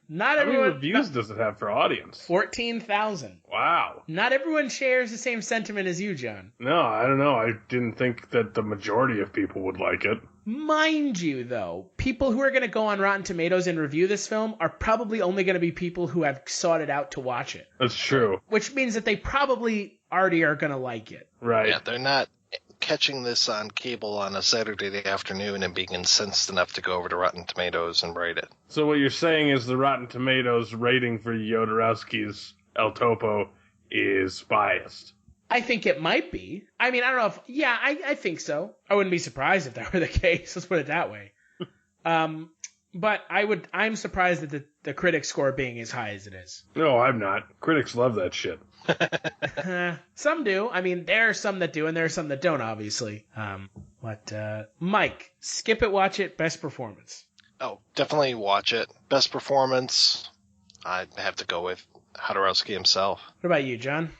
Not How everyone. many reviews does it have for audience? 14,000. Wow. Not everyone shares the same sentiment as you, John. No, I don't know. I didn't think that the majority of people would like it. Mind you, though, people who are going to go on Rotten Tomatoes and review this film are probably only going to be people who have sought it out to watch it. That's true. Which means that they probably already are going to like it. Right. Yeah, they're not catching this on cable on a Saturday afternoon and being incensed enough to go over to Rotten Tomatoes and write it. So what you're saying is the Rotten Tomatoes rating for Jodorowsky's El Topo is biased. I think it might be. I don't know if... Yeah, I think so. I wouldn't be surprised if that were the case. Let's put it that way. But I'm surprised at the critic score being as high as it is. No, I'm not. Critics love that shit. Some do. There are some that do, and there are some that don't, obviously. Mike, skip it, watch it, best performance. Oh, definitely watch it. Best performance, I'd have to go with Jodorowsky himself. What about you, John?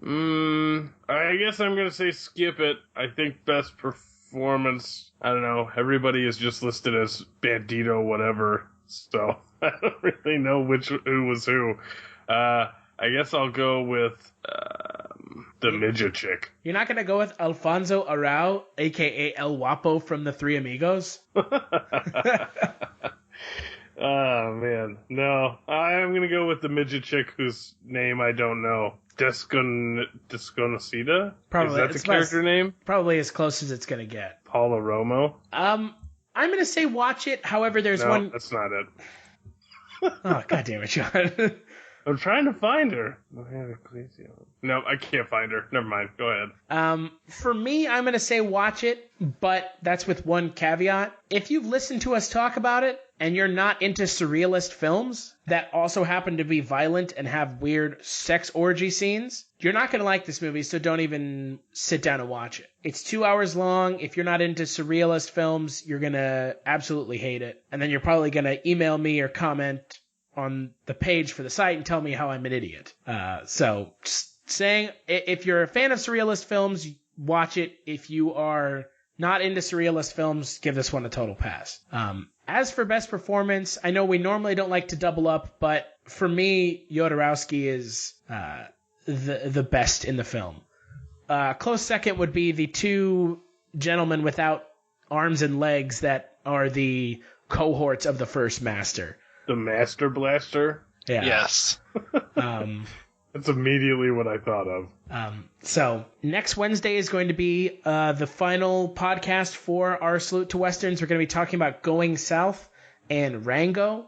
I guess I'm going to say skip it. I think best performance, I don't know, everybody is just listed as Bandito whatever, so I don't really know who was who. I guess I'll go with the midget chick. You're not going to go with Alfonso Arau, a.k.a. El Guapo from the Three Amigos? Oh, man. No, I'm going to go with the midget chick whose name I don't know. Desconocida? Probably. Is that the character name? Probably as close as it's going to get. Paula Romo? I'm going to say watch it. However, there's one... No, that's not it. Oh, God damn it, John. I'm trying to find her. No, I can't find her. Never mind. Go ahead. For me, I'm going to say watch it, but that's with one caveat. If you've listened to us talk about it and you're not into surrealist films that also happen to be violent and have weird sex orgy scenes, you're not going to like this movie, so don't even sit down and watch it. It's 2 hours long. If you're not into surrealist films, you're going to absolutely hate it. And then you're probably going to email me or comment on the page for the site and tell me how I'm an idiot. So just saying, if you're a fan of surrealist films, watch it. If you are not into surrealist films, give this one a total pass. As for best performance, I know we normally don't like to double up, but for me, Jodorowsky is the best in the film. Close second would be the two gentlemen without arms and legs that are the cohorts of the first master. The Master Blaster? Yeah. Yes. That's immediately what I thought of. So next Wednesday is going to be the final podcast for our Salute to Westerns. We're going to be talking about Going South and Rango.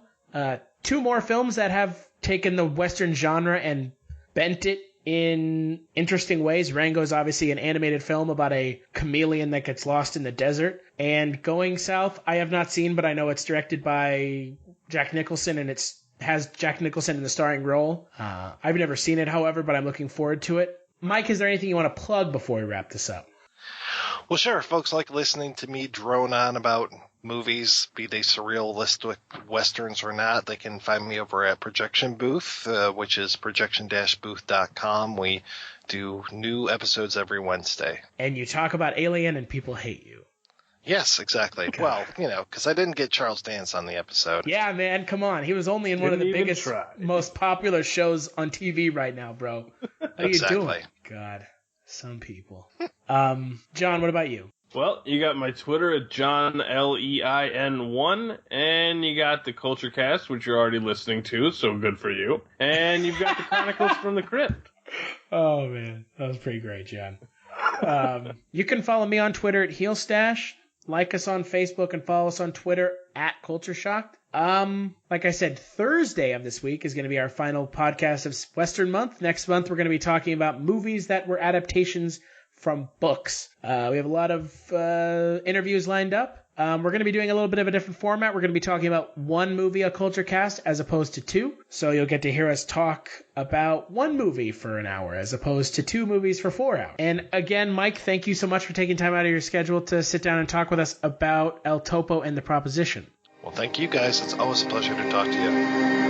Two more films that have taken the Western genre and bent it in interesting ways. Rango is obviously an animated film about a chameleon that gets lost in the desert. And Going South, I have not seen, but I know it's directed by Jack Nicholson, and it has Jack Nicholson in the starring role. I've never seen it, however, but I'm looking forward to it. Mike, is there anything you want to plug before we wrap this up? Well, sure. Folks like listening to me drone on about movies, be they surrealistic westerns or not. They can find me over at Projection Booth, which is projection-booth.com. We do new episodes every Wednesday. And you talk about Alien and people hate you. Yes, exactly. God. Well, because I didn't get Charles Dance on the episode. Yeah, man, come on. He was only in one of the biggest, most popular shows on TV right now, bro. How you doing? God, some people. John, what about you? Well, you got my Twitter at JohnLein1, and you got the Kulturecast, which you're already listening to, so good for you. And you've got the Chronicles from the Crypt. Oh, man. That was pretty great, John. You can follow me on Twitter at HeelStash. Like us on Facebook and follow us on Twitter at CultureShocked. Like I said, Thursday of this week is going to be our final podcast of Western Month. Next month, we're going to be talking about movies that were adaptations from books. We have a lot of interviews lined up. We're going to be doing a little bit of a different format. We're going to be talking about one movie a Kulturecast as opposed to two. So you'll get to hear us talk about one movie for an hour as opposed to two movies for 4 hours. And again, Mike, thank you so much for taking time out of your schedule to sit down and talk with us about El Topo and The Proposition. Well, thank you guys. It's always a pleasure to talk to you.